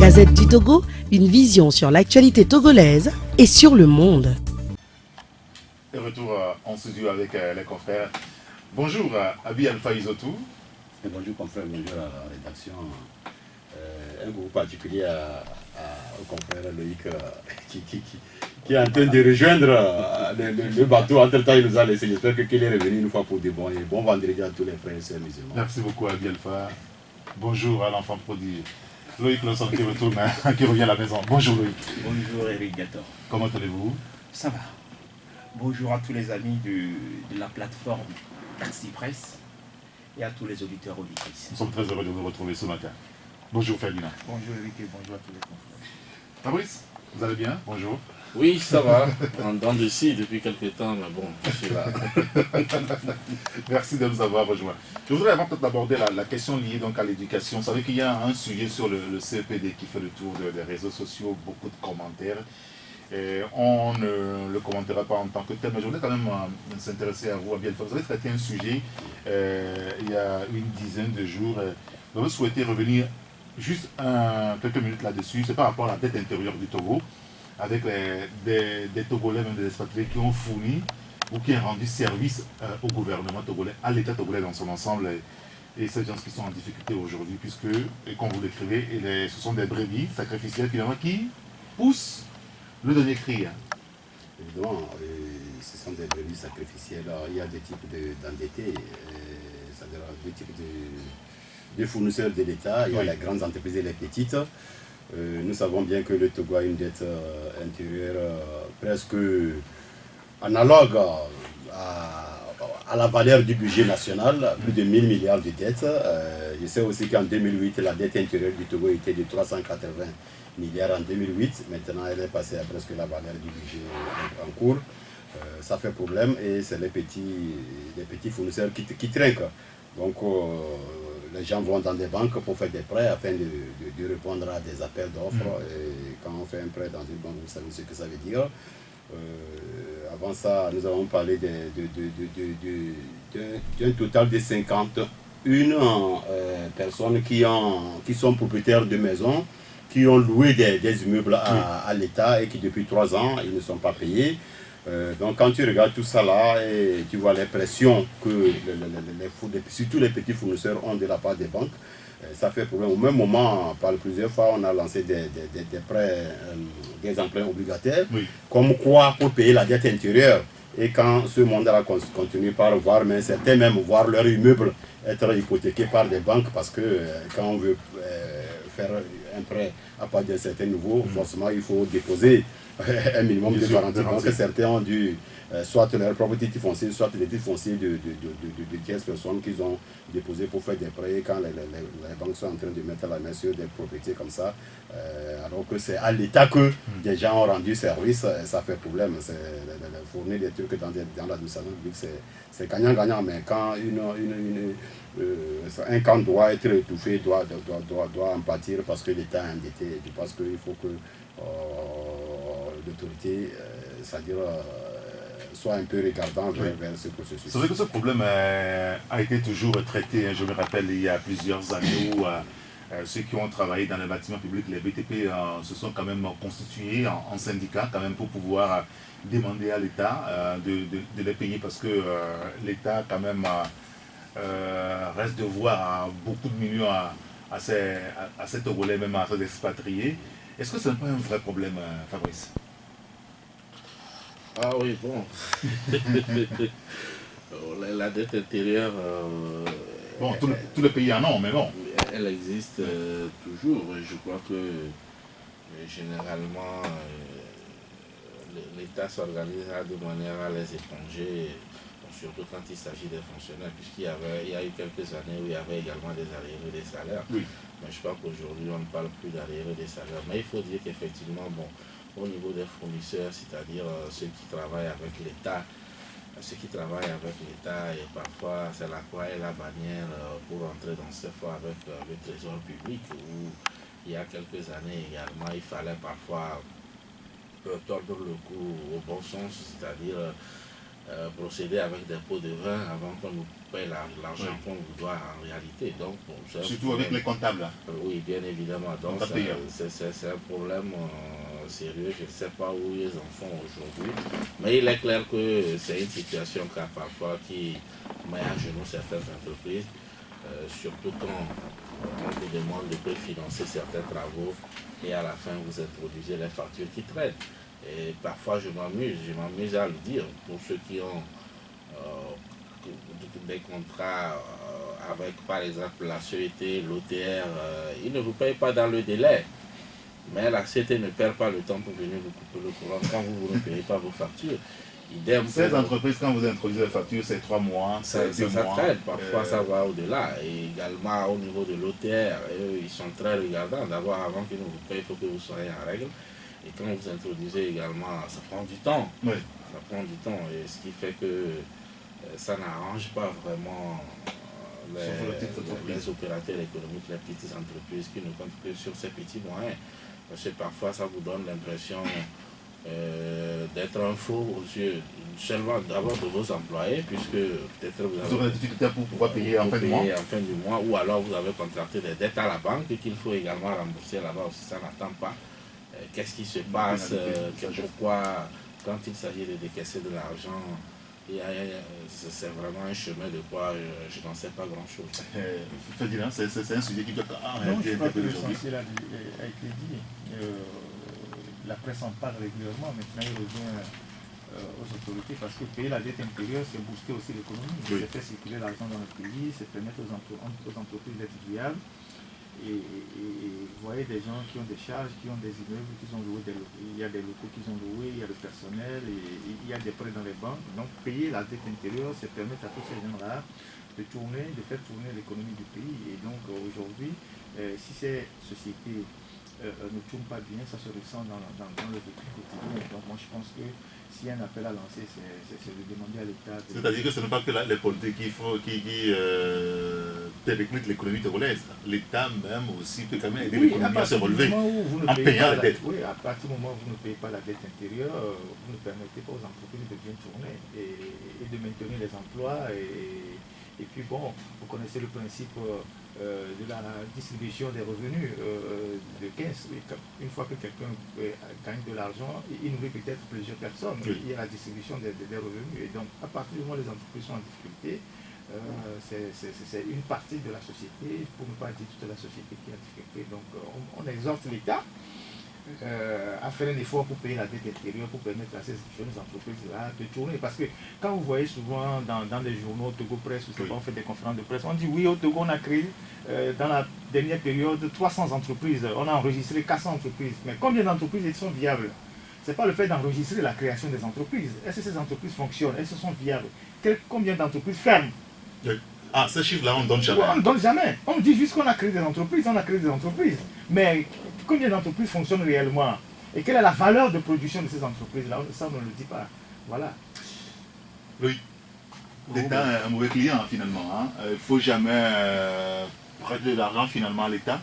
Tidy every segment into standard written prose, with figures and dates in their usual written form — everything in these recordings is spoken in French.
Gazette du Togo, une vision sur l'actualité togolaise et sur le monde. Et retour en studio avec les confrères. Bonjour Abi Alpha Isotou. Et bonjour confrère, bonjour à la rédaction. Un groupe particulier au confrère Loïc qui est en train de rejoindre le bateau. Entre-temps, il nous a laissé. J'espère qu'il est revenu une fois pour de bon. Et bon vendredi à tous les frères et sœurs musulmans. Merci beaucoup Abi Alpha. Bonjour à l'enfant prodigue. Loïc Losson qui retourne, qui revient à la maison. Bonjour Loïc. Bonjour Eric Gator. Comment allez-vous? Ça va. Bonjour à tous les amis de la plateforme Taxi Presse et à tous les auditeurs auditrices. Nous sommes très heureux de vous retrouver ce matin. Bonjour Ferdinand. Bonjour Eric et bonjour à tous les confrères. Fabrice, vous allez bien? Bonjour. Oui, ça va. En dents d'ici depuis quelques temps, mais bon, je suis là. Merci de nous avoir rejoints. Je voudrais avant peut-être aborder la question liée donc à l'éducation. Vous savez qu'il y a un sujet sur le CEPD qui fait le tour des réseaux sociaux, beaucoup de commentaires. Et on ne le commentera pas en tant que tel, mais je voulais quand même s'intéresser à vous, à bien. Vous avez traité un sujet il y a une dizaine de jours. Vous avez souhaité revenir juste quelques minutes là-dessus. C'est par rapport à la dette intérieure du Togo, avec des Togolais, même des expatriés qui ont fourni ou qui ont rendu service au gouvernement togolais, à l'État togolais dans son ensemble. Et ces gens qui sont en difficulté aujourd'hui, puisque, et comme vous l'écrivez, ce sont des brebis sacrificielles finalement qui poussent le dernier cri. Évidemment, ce sont des brebis sacrificielles. Il y a des types d'endettés, c'est-à-dire deux types de fournisseurs de l'État. Il y a les grandes entreprises et les petites. Nous savons bien que le Togo a une dette intérieure presque analogue à la valeur du budget national, plus de 1000 milliards de dettes. Je sais aussi qu'en 2008, la dette intérieure du Togo était de 380 milliards en 2008. Maintenant, elle est passée à presque la valeur du budget en cours. Ça fait problème et c'est les petits fournisseurs qui trinquent. Donc, les gens vont dans des banques pour faire des prêts afin de répondre à des appels d'offres. Et quand on fait un prêt dans une banque, vous savez ce que ça veut dire. Avant ça, nous avons parlé d'un total de 51 personnes qui sont propriétaires de maisons, qui ont loué des immeubles à l'État et qui depuis 3 ans, ils ne sont pas payés. Donc quand tu regardes tout ça là et tu vois les pressions que surtout les petits fournisseurs ont de la part des banques, ça fait problème. Au même moment, par plusieurs fois, on a lancé des prêts, des emprunts obligataires, comme quoi pour payer la dette intérieure. Et quand ce monde-là continue par voir, mais certains même voir leur immeuble être hypothéqué par des banques, parce que quand on veut faire un prêt à partir d'un certain niveau, forcément il faut déposer un minimum de garantie. Donc certains ont dû soit leur propre titre foncier, soit les titres fonciers de tierces personnes qu'ils ont déposé pour faire des prêts quand les banques sont en train de mettre la main sur des propriétés comme ça, alors que c'est à l'État que des gens ont rendu service, ça fait problème. Fournir des trucs dans l'administration publique, c'est gagnant-gagnant, mais quand un camp doit être étouffé, doit en pâtir parce que l'État est endetté. Je pense qu'il faut que l'autorité, c'est-à-dire soit un peu regardant vers ce processus. C'est vrai que ce problème a été toujours traité. Je me rappelle il y a plusieurs années où ceux qui ont travaillé dans les bâtiments publics, les BTP, se sont quand même constitués en syndicats quand même pour pouvoir demander à l'État de les payer, parce que l'État quand même reste devoir beaucoup de millions à ces Togolais, même à ces expatriés. Est-ce que ce n'est pas un vrai problème, Fabrice? Ah oui, bon. La dette intérieure... bon, tous les pays en ont, mais bon. Elle existe toujours. Je crois que généralement, l'État s'organisera de manière à les éponger, surtout quand il s'agit des fonctionnaires, puisqu'il y a eu quelques années où il y avait également des arriérés des salaires. Mais je crois qu'aujourd'hui, on ne parle plus d'arriérés des salaires. Mais il faut dire qu'effectivement, bon, au niveau des fournisseurs, c'est-à-dire ceux qui travaillent avec l'État, et parfois c'est la croix et la bannière pour entrer dans cette fois avec le trésor public, où il y a quelques années également, il fallait parfois tordre le cou au bon sens, c'est-à-dire procéder avec des pots de vin avant qu'on nous paye l'argent qu'on nous doit en réalité. Donc, surtout avec les comptables. Oui, bien évidemment. Donc c'est un problème sérieux. Je ne sais pas où ils en font aujourd'hui. Mais il est clair que c'est une situation parfois qui met à genoux certaines entreprises. Surtout quand on vous demande de préfinancer certains travaux et à la fin vous introduisez les factures qui traînent. Et parfois je m'amuse à le dire pour ceux qui ont des contrats avec par exemple la CET, l'OTR, ils ne vous payent pas dans le délai. Mais la CET ne perd pas le temps pour venir vous couper le courant quand vous ne payez pas vos factures. Ces entreprises, quand vous introduisez les factures, c'est 3 mois, c'est 2 mois. Traîne. Parfois, ça va au-delà. Et également, au niveau de l'OTR, ils sont très regardants. D'abord, avant qu'ils ne vous payent, il faut que vous soyez en règle. Et quand vous introduisez également, ça prend du temps. Oui. Ça prend du temps. Et ce qui fait que ça n'arrange pas vraiment les opérateurs économiques, les petites entreprises qui ne comptent que sur ces petits moyens. Parce que parfois, ça vous donne l'impression d'être un faux aux yeux seulement d'abord de vos employés, puisque peut-être vous aurez des difficultés pour pouvoir payer en fin du mois, ou alors vous avez contracté des dettes à la banque qu'il faut également rembourser là-bas aussi, ça n'attend pas. Qu'est-ce qui se passe, pourquoi quand il s'agit de décaisser de l'argent, c'est vraiment un chemin de quoi je n'en sais pas grand-chose. Ferdinand, c'est un sujet qui doit arrêter aujourd'hui. L'essentiel a été dit. La presse en parle régulièrement, maintenant il revient aux autorités parce que payer la dette intérieure, c'est booster aussi l'économie. Oui. C'est faire circuler l'argent dans le pays, c'est permettre aux entreprises d'être viables. Et vous voyez des gens qui ont des charges, qui ont des immeubles, qui ont loué il y a des locaux qu'ils ont loués, il y a le personnel, il y a des prêts dans les banques. Donc payer la dette intérieure, c'est permettre à tous ces gens-là de faire tourner l'économie du pays. Et donc aujourd'hui, si ces sociétés ne tourne pas bien, ça se ressent dans le vécu quotidien. Donc moi je pense que s'il y a un appel à lancer, c'est de demander à l'État... C'est-à-dire que ce n'est pas que les politiques qui permettent l'économie togolaise. L'État même aussi peut quand même aider l'économie à se relever en payant la dette. Oui, à partir du moment où vous ne payez pas la dette intérieure, vous ne permettez pas aux entreprises de bien tourner et de maintenir les emplois. Et puis bon, vous connaissez le principe de la distribution des revenus de 15. Une fois que quelqu'un gagne de l'argent, il nourrit peut-être plusieurs personnes. Oui. Il y a la distribution des revenus. Et donc, à partir du moment où les entreprises sont en difficulté, c'est une partie de la société, pour ne pas dire toute la société qui est en difficulté. Donc, on exhorte l'État à faire un effort pour payer la dette intérieure, pour permettre à ces jeunes entreprises-là de tourner. Parce que quand vous voyez souvent dans les journaux, Togo Presse, on fait des conférences de presse, on dit oui, au Togo, on a créé dans la dernière période 300 entreprises, on a enregistré 400 entreprises. Mais combien d'entreprises sont viables? Ce n'est pas le fait d'enregistrer la création des entreprises. Est-ce que ces entreprises fonctionnent? Est-ce qu'elles sont viables? Combien d'entreprises ferment? Ah, ce chiffre-là, on ne donne jamais. On ne donne jamais. On dit juste qu'on a créé des entreprises, on a créé des entreprises. Mais combien d'entreprises fonctionnent réellement? Et quelle est la valeur de production de ces entreprises-là? Ça, on ne le dit pas. Voilà. Oui. L'État est un mauvais client, finalement. Il ne faut jamais prêter de l'argent, finalement, à l'État.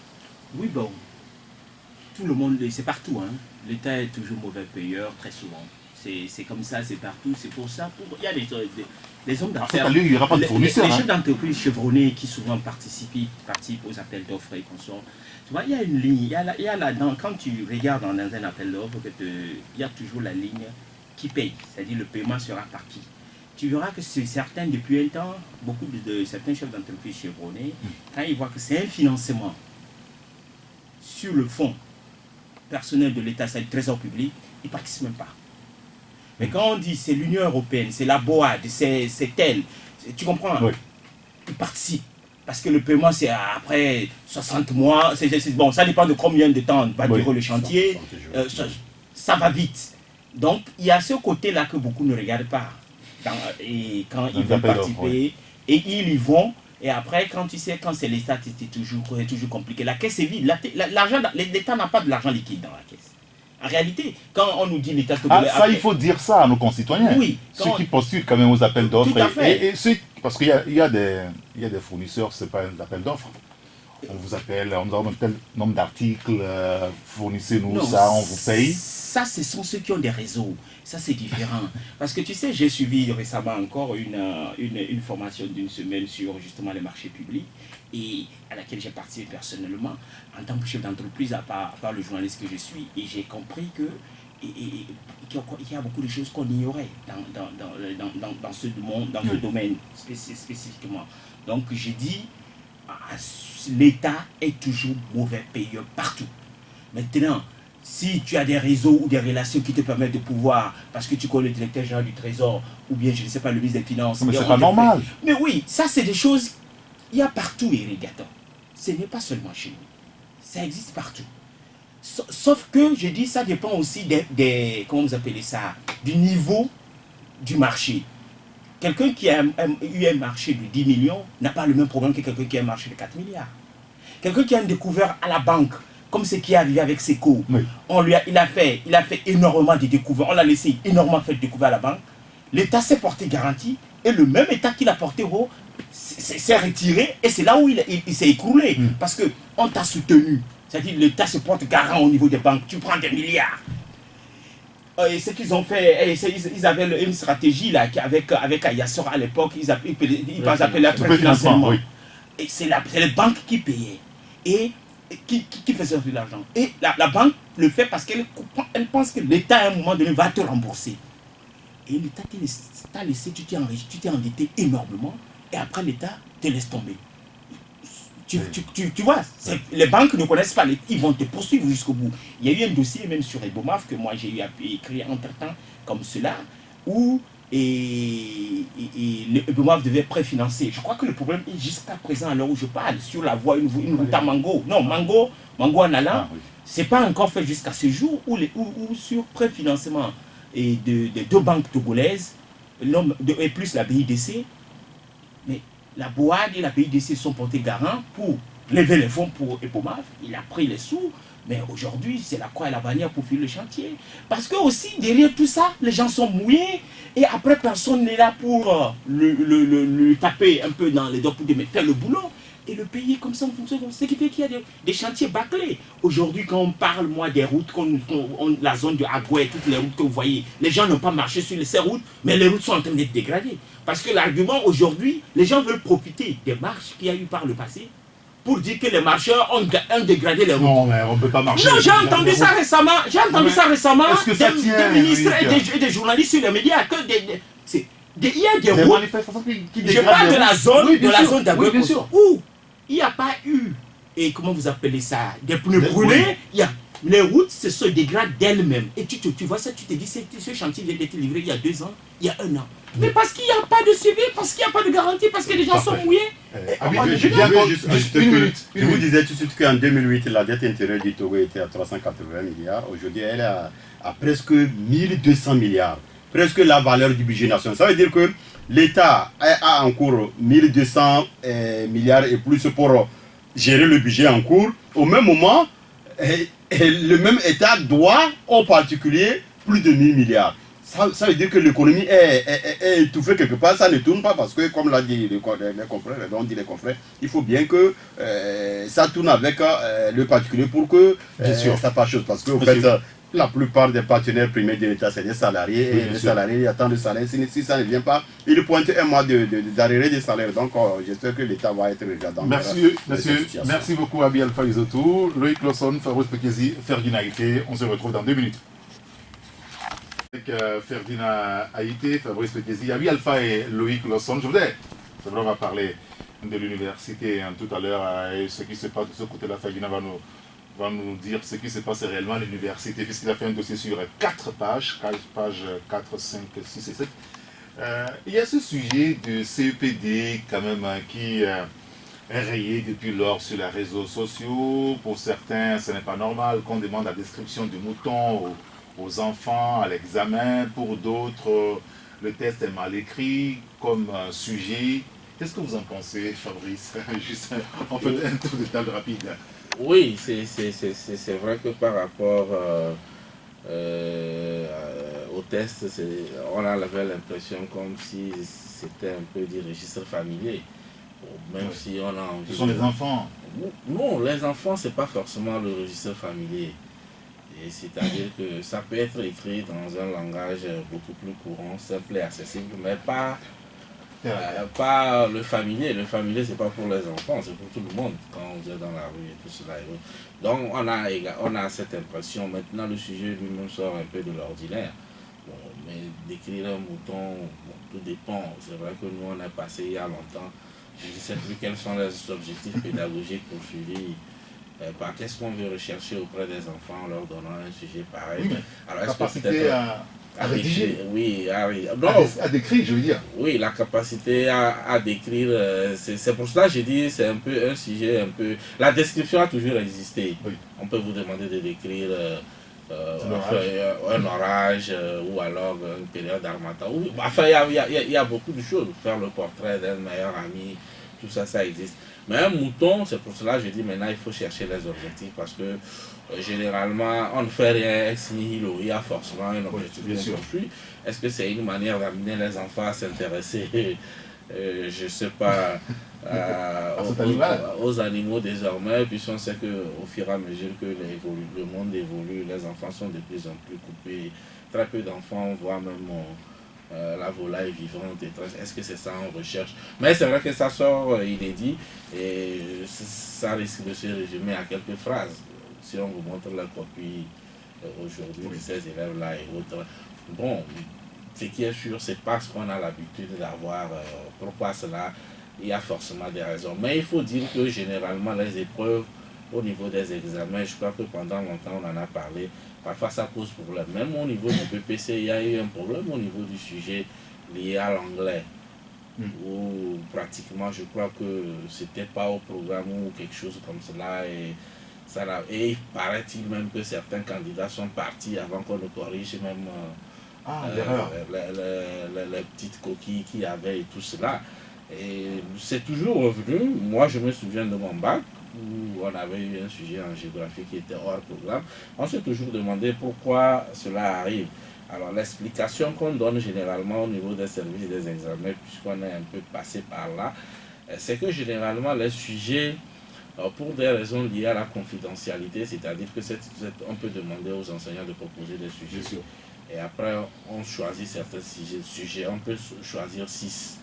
Oui, bon. Tout le monde, c'est partout. L'État est toujours mauvais payeur, très souvent. C'est comme ça, c'est partout. C'est pour ça. Il y a les hommes d'affaires. Il n'y aura pas de fournisseurs. Les chefs d'entreprise chevronnés qui souvent participent aux appels d'offres et consorts. Tu vois, il y a une ligne. Il y a là-dedans, quand tu regardes dans un appel d'offres, il y a toujours la ligne qui paye. C'est-à-dire le paiement sera par qui. Tu verras que c'est certains, depuis un temps, beaucoup de certains chefs d'entreprise chevronnés, quand ils voient que c'est un financement sur le fonds personnel de l'État, c'est le trésor public, ils ne participent même pas. Mais quand on dit c'est l'Union européenne, c'est la BOAD, c'est elle, tu comprends? Oui. Ils participent. Parce que le paiement, c'est après 60 mois. Bon, ça dépend de combien de temps va durer le chantier. Ça va vite. Donc, il y a ce côté-là que beaucoup ne regardent pas. Quand ils veulent participer, et ils y vont. Et après, quand tu sais, quand c'est l'État, c'est toujours compliqué. La caisse est vide. L'État n'a pas de l'argent liquide dans la caisse. En réalité, quand on nous dit l'État... il faut dire ça à nos concitoyens. Oui. Ceux qui postulent quand même aux appels d'offres. Tout à fait. Parce qu'il y a des fournisseurs, ce n'est pas un appel d'offres. On vous appelle, on nous donne un tel nombre d'articles, fournissez-nous Non, ça, on vous paye. Ça, ce sont ceux qui ont des réseaux. Ça, c'est différent. Parce que tu sais, j'ai suivi récemment encore une formation d'une semaine sur justement les marchés publics et à laquelle j'ai participé personnellement en tant que chef d'entreprise, à part le journaliste que je suis. Et j'ai compris que qu'il y a beaucoup de choses qu'on ignorait dans ce monde, dans ce domaine spécifiquement. Donc, j'ai dit, l'État est toujours mauvais payeur partout. Maintenant, si tu as des réseaux ou des relations qui te permettent de pouvoir, parce que tu connais le directeur général du Trésor, ou bien, je ne sais pas, le ministre des Finances. Mais c'est pas normal. Mais oui, ça, c'est des choses, il y a partout, Irrigator. Ce n'est pas seulement chez nous. Ça existe partout. Sauf que, je dis, ça dépend aussi comment vous appelez ça, du niveau du marché. Quelqu'un qui a eu un marché de 10 millions n'a pas le même problème que quelqu'un qui a un marché de 4 milliards. Quelqu'un qui a un découvert à la banque, comme ce qui est arrivé avec Seco, oui. Il a fait énormément de découvertes, on l'a laissé énormément faire de découvertes à la banque. L'État s'est porté garantie et le même État qu'il a porté haut s'est retiré et c'est là où il s'est écroulé. Parce qu'on t'a soutenu. C'est-à-dire l'État se porte garant au niveau des banques. Tu prends des milliards. Et ce qu'ils ont fait, ils avaient une stratégie là, avec Ayassor à l'époque, ils appelaient la financement. Oui. Et c'est les banques qui payaient. Et qui faisaient de l'argent. Et la banque le fait parce qu'elle pense que l'État à un moment donné va te rembourser. Et l'État t'a laissé, tu t'es enrichi, tu t'es endetté énormément. Et après l'État te laisse tomber. Tu vois, les banques ne connaissent pas, ils vont te poursuivre jusqu'au bout. Il y a eu un dossier même sur Ebomaf que moi j'ai eu à écrire entre-temps comme cela, où Ebomaf devait préfinancer. Je crois que le problème est jusqu'à présent, à l'heure où je parle, sur la voie, une route à Mango. Non, Mango en allant, c'est pas encore fait jusqu'à ce jour, où sur préfinancement des deux banques togolaises, et plus la BIDC, mais la BOAD et la BIDC sont portés garants pour lever les fonds pour Ebomaf. Il a pris les sous, mais aujourd'hui, c'est la croix et la bannière pour finir le chantier. Parce que aussi, derrière tout ça, les gens sont mouillés et après, personne n'est là pour le taper un peu dans les doigts pour faire le boulot et le payer comme ça en fonction. Ce qui fait qu'il y a des chantiers bâclés. Aujourd'hui, quand on parle, moi, des routes, la zone de Agoué, toutes les routes que vous voyez, les gens n'ont pas marché sur ces routes, mais les routes sont en train d'être dégradées. Parce que l'argument aujourd'hui, les gens veulent profiter des marches qu'il y a eu par le passé pour dire que les marcheurs ont dégradé les routes. Non, mais on ne peut pas marcher. Non, j'ai entendu ça récemment. J'ai entendu ça récemment des ministres et des journalistes sur les médias. Il y a des routes. Je parle de la zone d'Agoué où il n'y a pas eu, et comment vous appelez ça, des pneus brûlés. Les routes se dégradent d'elles-mêmes. Et tu vois ça, tu te dis, ce chantier vient d'être livré il y a 2 ans, il y a 1 an. Mais parce qu'il n'y a pas de suivi, parce qu'il n'y a pas de garantie, parce que les gens sont mouillés. Je vous disais tout de suite qu'en 2008, la dette intérieure du Togo était à 380 milliards. Aujourd'hui, elle est à presque 1200 milliards. Presque la valeur du budget national. Ça veut dire que l'État a en cours 1200 milliards et plus pour gérer le budget en cours. Au même moment, le même État doit, en particulier, plus de 1000 milliards. Ça veut dire que l'économie est étouffée quelque part, ça ne tourne pas parce que, comme l'a dit les confrères, il faut bien que ça tourne avec le particulier pour que ça fasse chose. Parce que, en fait, la plupart des partenaires primaires de l'État, c'est des salariés, et les salariés, il y a tant de salaires. Si ça ne vient pas, ils pointent un mois d'arrêt des salaires. Donc, j'espère que l'État va être regardant. Merci beaucoup, Abi Alpha Isotou, Loïc Lawson, Fabrice Pekezi, Ferdinand Haïté. On se retrouve dans 2 minutes. Avec Ferdinand Haïté, Fabrice Pekezi, Abi Alpha et Loïc Lawson. On va parler de l'université tout à l'heure et ce qui se passe de ce côté-là. Ferdinand va nous dire ce qui se passe réellement à l'université, puisqu'il a fait un dossier sur 4 pages, 4, 5, 6 et 7. Il y a ce sujet de CEPD quand même qui est rayé depuis lors sur les réseaux sociaux. Pour certains, ce n'est pas normal qu'on demande la description du mouton aux enfants à l'examen. Pour d'autres, le test est mal écrit comme sujet. Qu'est-ce que vous en pensez, Fabrice? Juste en fait un tour de table rapide. Oui, c'est vrai que par rapport au test, on avait l'impression comme si c'était un peu du registre familier. Même si on a envie. Ce sont les enfants. Non, les enfants, c'est pas forcément le registre familier. C'est-à-dire que ça peut être écrit dans un langage beaucoup plus courant, simple et accessible, mais pas le familier. Le familier, c'est pas pour les enfants, c'est pour tout le monde quand vous êtes dans la rue et tout cela. Donc on a cette impression. Maintenant, le sujet lui-même sort un peu de l'ordinaire. Bon, mais décrire un mouton, bon, tout dépend. C'est vrai que nous, on a passé il y a longtemps. Je ne sais plus quels sont les objectifs pédagogiques poursuivis. Qu'est-ce qu'on veut rechercher auprès des enfants en leur donnant un sujet pareil. Oui, alors, capacité à rédiger. Oui, à décrire, je veux dire. Oui, la capacité à décrire, c'est pour cela que j'ai dit, c'est un peu un sujet un peu... La description a toujours existé. Oui. On peut vous demander de décrire un orage ou alors une période d'harmattan. Enfin, il y a beaucoup de choses. Faire le portrait d'un meilleur ami, tout ça, ça existe. Mais un mouton, c'est pour cela que je dis maintenant il faut chercher les objectifs parce que généralement on ne fait rien ex nihilo. Il y a forcément un objectif bien sûr. Est-ce que c'est une manière d'amener les enfants à s'intéresser je ne sais pas aux animaux désormais, puisqu'on sait qu'au fur et à mesure que le monde évolue, les enfants sont de plus en plus coupés. Très peu d'enfants voient même la volaille vivante. Est-ce que c'est ça en recherche? Mais c'est vrai que ça sort inédit et ça risque de se résumer à quelques phrases. Si on vous montre la copie aujourd'hui de ces élèves-là et autres, bon, ce qui est sûr, c'est parce qu'on a l'habitude d'avoir. Pourquoi cela? Il y a forcément des raisons. Mais il faut dire que généralement, les épreuves au niveau des examens, je crois que pendant longtemps, on en a parlé, parfois ça pose problème. Même au niveau du PPC, il y a eu un problème au niveau du sujet lié à l'anglais. Où pratiquement, je crois que c'était pas au programme ou quelque chose comme cela. Et il paraît-il même que certains candidats sont partis avant qu'on ne corrige même les petites coquilles qu'il y avait et tout cela. Et c'est toujours revenu. Moi, je me souviens de mon bac où on avait eu un sujet en géographie qui était hors programme. On s'est toujours demandé pourquoi cela arrive. Alors, l'explication qu'on donne généralement au niveau des services des examens, puisqu'on est un peu passé par là, c'est que généralement les sujets, pour des raisons liées à la confidentialité, c'est-à-dire que on peut demander aux enseignants de proposer des sujets. Et après, on choisit certains sujets. On peut choisir 6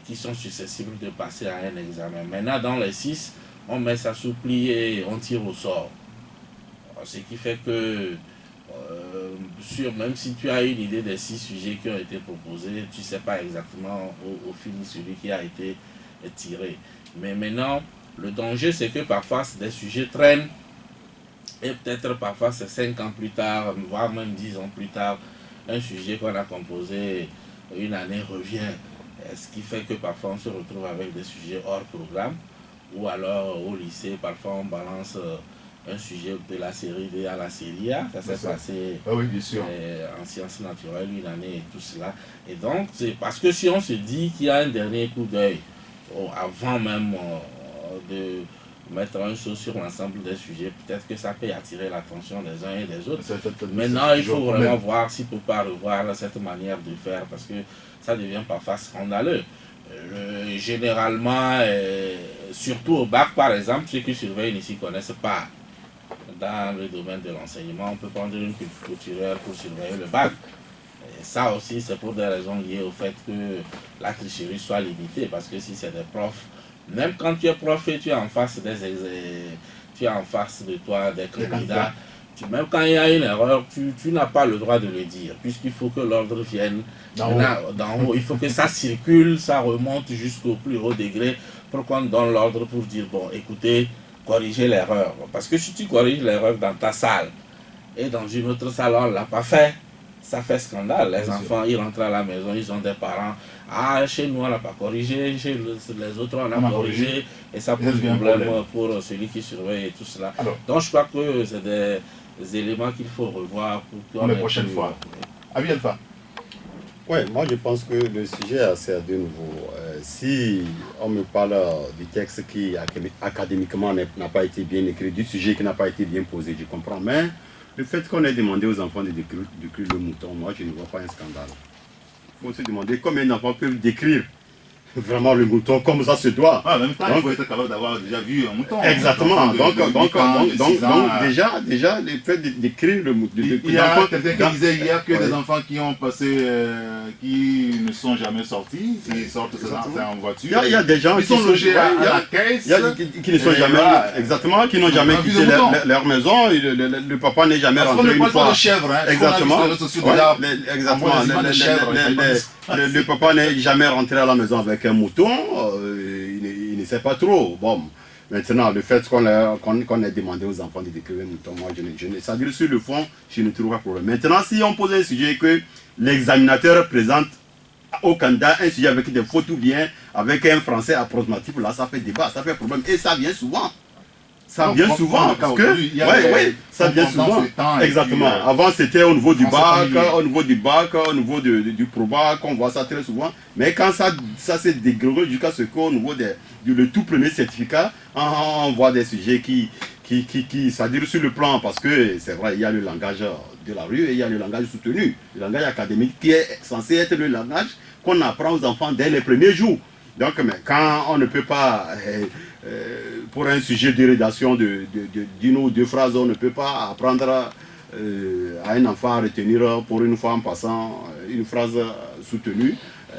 qui sont susceptibles de passer à un examen. Maintenant, dans les 6, on met ça sous pli et on tire au sort. Ce qui fait que, même si tu as une idée des 6 sujets qui ont été proposés, tu ne sais pas exactement au fini celui qui a été tiré. Mais maintenant, le danger, c'est que parfois, des sujets traînent. Et peut-être parfois c'est 5 ans plus tard, voire même 10 ans plus tard, un sujet qu'on a composé une année revient. Ce qui fait que parfois on se retrouve avec des sujets hors programme. Ou alors au lycée, parfois on balance un sujet de la série D à la série A. Ça s'est passé bien sûr. En sciences naturelles une année et tout cela. Et donc c'est parce que si on se dit qu'il y a un dernier coup d'œil, avant même de mettre un saut sur l'ensemble des sujets, peut-être que ça peut attirer l'attention des uns et des autres. Maintenant, il faut vraiment voir s'il ne peut pas revoir cette manière de faire, parce que ça devient parfois scandaleux. Généralement, surtout au bac par exemple, ceux qui surveillent ici ne connaissent pas. Dans le domaine de l'enseignement, on peut prendre une culturelle pour surveiller le bac. Et ça aussi, c'est pour des raisons liées au fait que la tricherie soit limitée, parce que si c'est des profs, même quand tu es prof et tu es en face de toi des candidats, même quand il y a une erreur, tu n'as pas le droit de le dire, puisqu'il faut que l'ordre vienne d'en haut. Il faut que ça circule, ça remonte jusqu'au plus haut degré pour qu'on donne l'ordre pour dire, bon, écoutez, corrigez l'erreur. Parce que si tu corriges l'erreur dans ta salle et dans une autre salle, on ne l'a pas fait, ça fait scandale. Les enfants, ils rentrent à la maison, ils ont des parents. Ah, chez nous, on n'a pas corrigé, chez les autres, on a corrigé. Et ça pose problème pour celui qui surveille et tout cela. Alors, donc, je crois que c'est des éléments qu'il faut revoir pour la prochaine fois. Abi Alpha. Oui, moi je pense que le sujet est assez à deux niveaux. Si on me parle du texte qui académiquement n'a pas été bien écrit, du sujet qui n'a pas été bien posé, je comprends. Mais le fait qu'on ait demandé aux enfants de décrire le mouton, moi je ne vois pas un scandale. Il faut se demander combien d'enfants peuvent décrire vraiment le mouton comme ça se doit. En même temps, il faut être capable d'avoir déjà vu un mouton. Exactement. Donc, déjà, le fait d'écrire le mouton. Il y a quelqu'un qui disait hier que des enfants qui ont passé, qui ne sont jamais sortis, s'ils sortent, c'est en voiture. Il y a des gens qui sont logés à la caisse. Qui ne sont jamais, exactement, qui n'ont jamais quitté leur maison. Le papa n'est jamais rentré une fois. De chèvre, hein. Exactement. Le papa n'est jamais rentré à la maison avec un mouton. Il ne sait pas trop. Bon. Maintenant, le fait qu'on ait demandé aux enfants de décrire un mouton, moi, ça veut dire sur le fond, je ne trouve pas de problème. Maintenant, si on pose un sujet que l'examinateur présente au candidat un sujet avec des fautes ou bien avec un français approximatif, là, ça fait débat, ça fait problème. Et ça vient souvent. Ça vient souvent, parce que, ça vient souvent. Exactement. Avant, c'était au niveau du bac, au niveau du pro-bac, on voit ça très souvent. Mais quand ça s'est dégradé jusqu'à ce qu'au niveau du tout premier certificat, on voit des sujets qui c'est-à-dire sur le plan, parce que c'est vrai, il y a le langage de la rue et il y a le langage soutenu. Le langage académique qui est censé être le langage qu'on apprend aux enfants dès les premiers jours. Donc, mais quand on ne peut pas... pour un sujet de rédaction d'une ou deux phrases, on ne peut pas apprendre à un enfant à retenir pour une fois en passant une phrase soutenue.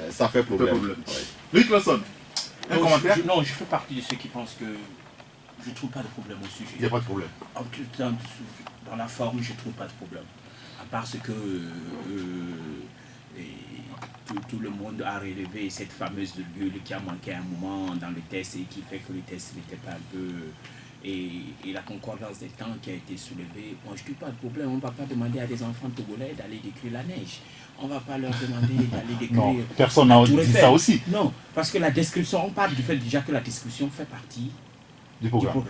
Ça fait problème. Luc Lasson, un commentaire? Non, je fais partie de ceux qui pensent que je ne trouve pas de problème au sujet. Il n'y a pas de problème. Dans la forme, je ne trouve pas de problème. À part ce que tout le monde a relevé cette fameuse virgule qui a manqué à un moment dans le test et qui fait que le test n'était pas un peu... Et la concordance des temps qui a été soulevée, moi je ne trouve pas de problème. On ne va pas demander à des enfants togolais d'aller décrire la neige. On ne va pas leur demander d'aller décrire... Non, personne n'a dit ça aussi. Non, parce que la description, on parle du fait déjà que la description fait partie du programme.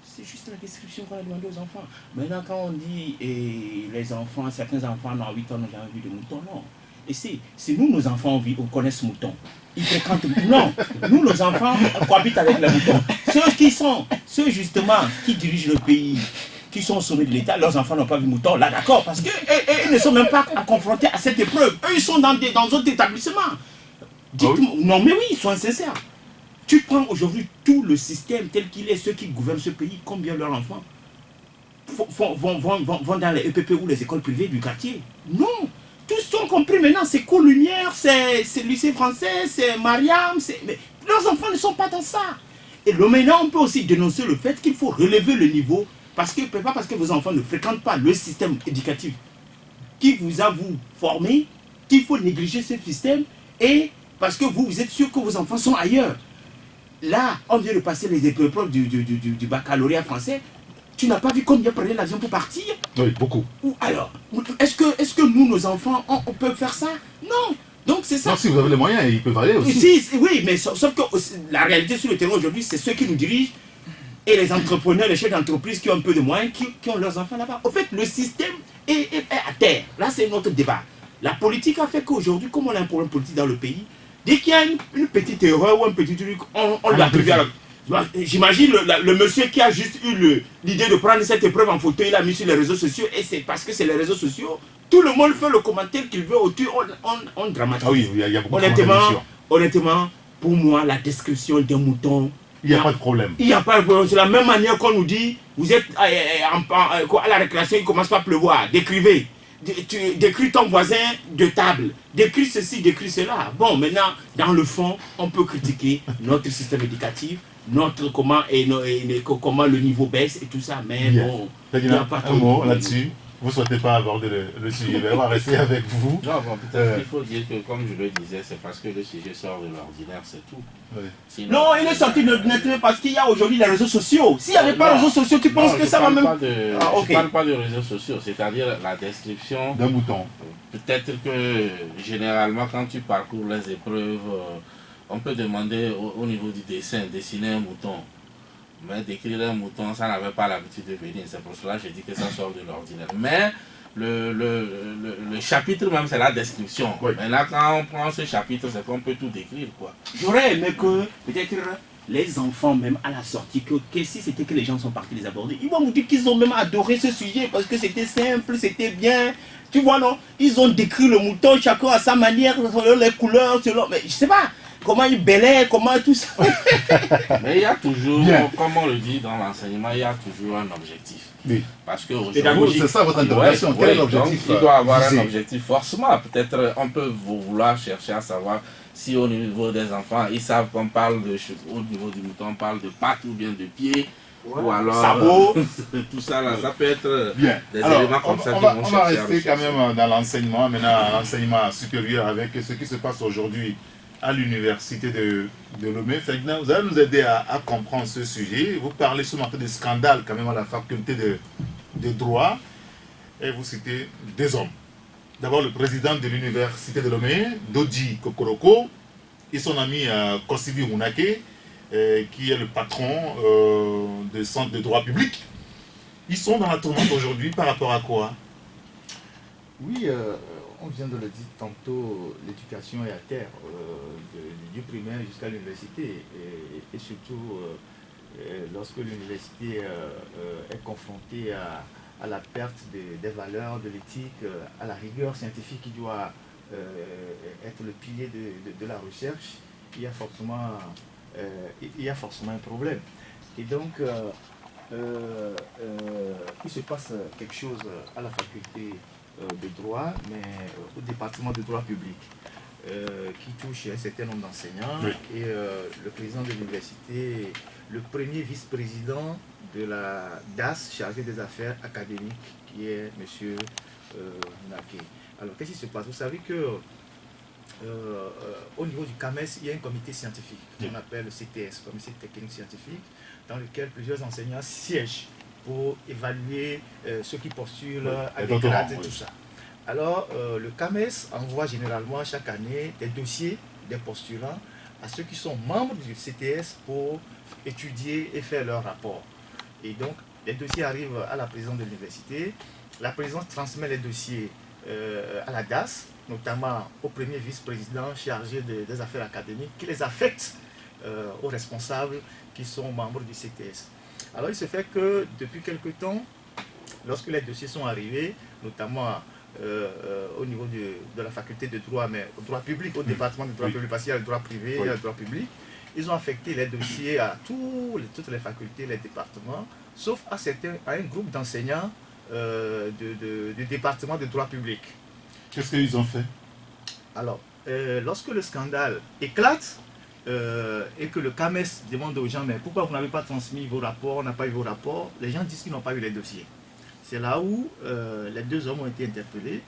C'est juste la description qu'on a demandé aux enfants. Maintenant, quand on dit les enfants, certains enfants à 8 ans n'ont jamais vu de mouton, non. Et c'est nous, nos enfants, on connaît ce mouton. Ils fréquentent. Non, nous, nos enfants, on cohabite avec les moutons. Ceux justement qui dirigent le pays, qui sont au sommet de l'État, leurs enfants n'ont pas vu mouton. Là, d'accord, parce qu'ils ne sont même pas confrontés à cette épreuve. Eux, ils sont dans d'autres établissements. Non, mais oui, ils sont sincères. Tu prends aujourd'hui tout le système tel qu'il est, ceux qui gouvernent ce pays, combien leurs enfants vont dans les EPP ou les écoles privées du quartier? Non. Tous sont compris maintenant, c'est Cours Lumière, c'est lycée français, c'est Mariam, mais leurs enfants ne sont pas dans ça. Et maintenant, on peut aussi dénoncer le fait qu'il faut relever le niveau, pas parce que vos enfants ne fréquentent pas le système éducatif qui vous a formé, qu'il faut négliger ce système, et parce que vous êtes sûr que vos enfants sont ailleurs. Là, on vient de passer les épreuves du baccalauréat français. Tu n'as pas vu combien prenaient l'avion pour partir? Oui, beaucoup. Alors, est-ce que nous, nos enfants, on peut faire ça? Non. Donc c'est ça. Non, si vous avez les moyens, ils peuvent aller aussi. Oui, mais sauf que la réalité sur le terrain aujourd'hui, c'est ceux qui nous dirigent et les entrepreneurs, les chefs d'entreprise qui ont un peu de moyens, qui ont leurs enfants là-bas. Au fait, le système est à terre. Là, c'est notre débat. La politique a fait qu'aujourd'hui, comme on a un problème politique dans le pays, dès qu'il y a une petite erreur ou un petit truc, on l'attribue à la... J'imagine le monsieur qui a juste eu l'idée de prendre cette épreuve en photo, il l'a mis sur les réseaux sociaux, et c'est parce que c'est les réseaux sociaux, tout le monde fait le commentaire qu'il veut autour, on dramatise. Ah oui, il y a beaucoup de honnêtement, pour moi, la description d'un mouton, il n'y a pas de problème. Il n'y a pas de problème. C'est la même manière qu'on nous dit, vous êtes à la récréation, il ne commence pas à pleuvoir, décrivez. Tu décris ton voisin de table, décris ceci, décris cela. Bon, maintenant, dans le fond, on peut critiquer notre système éducatif, comment le niveau baisse et tout ça, mais bon, il n'y a pas un mot là-dessus. Vous ne souhaitez pas aborder le sujet, mais on va rester avec vous. Non, bon, peut-être qu'il faut dire que, comme je le disais, c'est parce que le sujet sort de l'ordinaire, c'est tout. Oui. Sinon, non, il est sorti de l'ordinaire parce qu'il y a aujourd'hui les réseaux sociaux. S'il n'y avait pas les réseaux sociaux, tu penses que ça va même... Je ne parle pas de réseaux sociaux, c'est-à-dire la description d'un mouton. Peut-être que, généralement, quand tu parcours les épreuves, on peut demander au niveau du dessin, dessiner un mouton. Mais décrire un mouton, ça n'avait pas l'habitude de venir. C'est pour cela que j'ai dit que ça sort de l'ordinaire. Mais le chapitre même, c'est la description. Oui. Maintenant, quand on prend ce chapitre, c'est qu'on peut tout décrire, quoi. J'aurais aimé que, peut-être, les enfants, même à la sortie, que si c'était que les gens sont partis les aborder, ils vont vous dire qu'ils ont même adoré ce sujet parce que c'était simple, c'était bien. Tu vois, non? Ils ont décrit le mouton, chacun à sa manière, selon les couleurs, selon... Mais je sais pas. comment il belaie, comment tout ça. Mais il y a toujours, Bien. comme on le dit dans l'enseignement, il y a toujours un objectif. Oui. Parce que Et aujourd'hui, donc, c'est ça votre interrogation. Ouais, Quel est ouais, l'objectif donc, il doit avoir visé? un objectif forcément. Peut-être on peut vouloir chercher à savoir si au niveau des enfants, ils savent qu'on parle de au niveau du mouton, on parle de pattes ou bien de pieds. Ou alors Sabot. tout ça là, ça peut être Bien. des Alors, éléments comme ça on qui va, vont on va chercher à rester quand rechercher. même dans l'enseignement, maintenant l'enseignement supérieur avec ce qui se passe aujourd'hui à l'université de Lomé. Ferdinand, vous allez nous aider à comprendre ce sujet. Vous parlez souvent de scandale quand même à la faculté de droit et vous citez des hommes. D'abord le président de l'université de Lomé, Dodji Kokoroko, et son ami Kosibi Mounake, qui est le patron du centre de droit public. Ils sont dans la tourmente aujourd'hui par rapport à quoi? Oui, on vient de le dire tantôt, l'éducation est à terre, du primaire jusqu'à l'université. Et surtout, lorsque l'université est confrontée à la perte des valeurs, de l'éthique, à la rigueur scientifique qui doit être le pilier de la recherche, il y a forcément un problème. Et donc, il se passe quelque chose à la faculté de droit, mais au département de droit public, qui touche un certain nombre d'enseignants. Oui. Et le président de l'université, le premier vice-président de la DAS chargé des affaires académiques, qui est M. Nake. Alors, qu'est-ce qui se passe? Vous savez que au niveau du CAMES, il y a un comité scientifique qu'on appelle le CTS, comité technique scientifique, dans lequel plusieurs enseignants siègent pour évaluer ceux qui postulent à des grades et tout ça. Alors, le CAMES envoie généralement chaque année des dossiers des postulants à ceux qui sont membres du CTS pour étudier et faire leur rapport. Et donc, les dossiers arrivent à la présidence de l'université. La présidence transmet les dossiers à la DAS, notamment au premier vice-président chargé des affaires académiques, qui les affecte aux responsables qui sont membres du CTS. Alors il se fait que depuis quelque temps, lorsque les dossiers sont arrivés, notamment au niveau de la faculté de droit, mais au droit public, au département de droit public, parce qu'il y a le droit privé et le droit public, ils ont affecté les dossiers à toutes les facultés, les départements, sauf à un groupe d'enseignants du département de droit public. Qu'est-ce qu'ils ont fait? Alors, lorsque le scandale éclate et que le CAMES demande aux gens, mais pourquoi vous n'avez pas transmis vos rapports, on n'a pas eu vos rapports, les gens disent qu'ils n'ont pas eu les dossiers. C'est là où les deux hommes ont été interpellés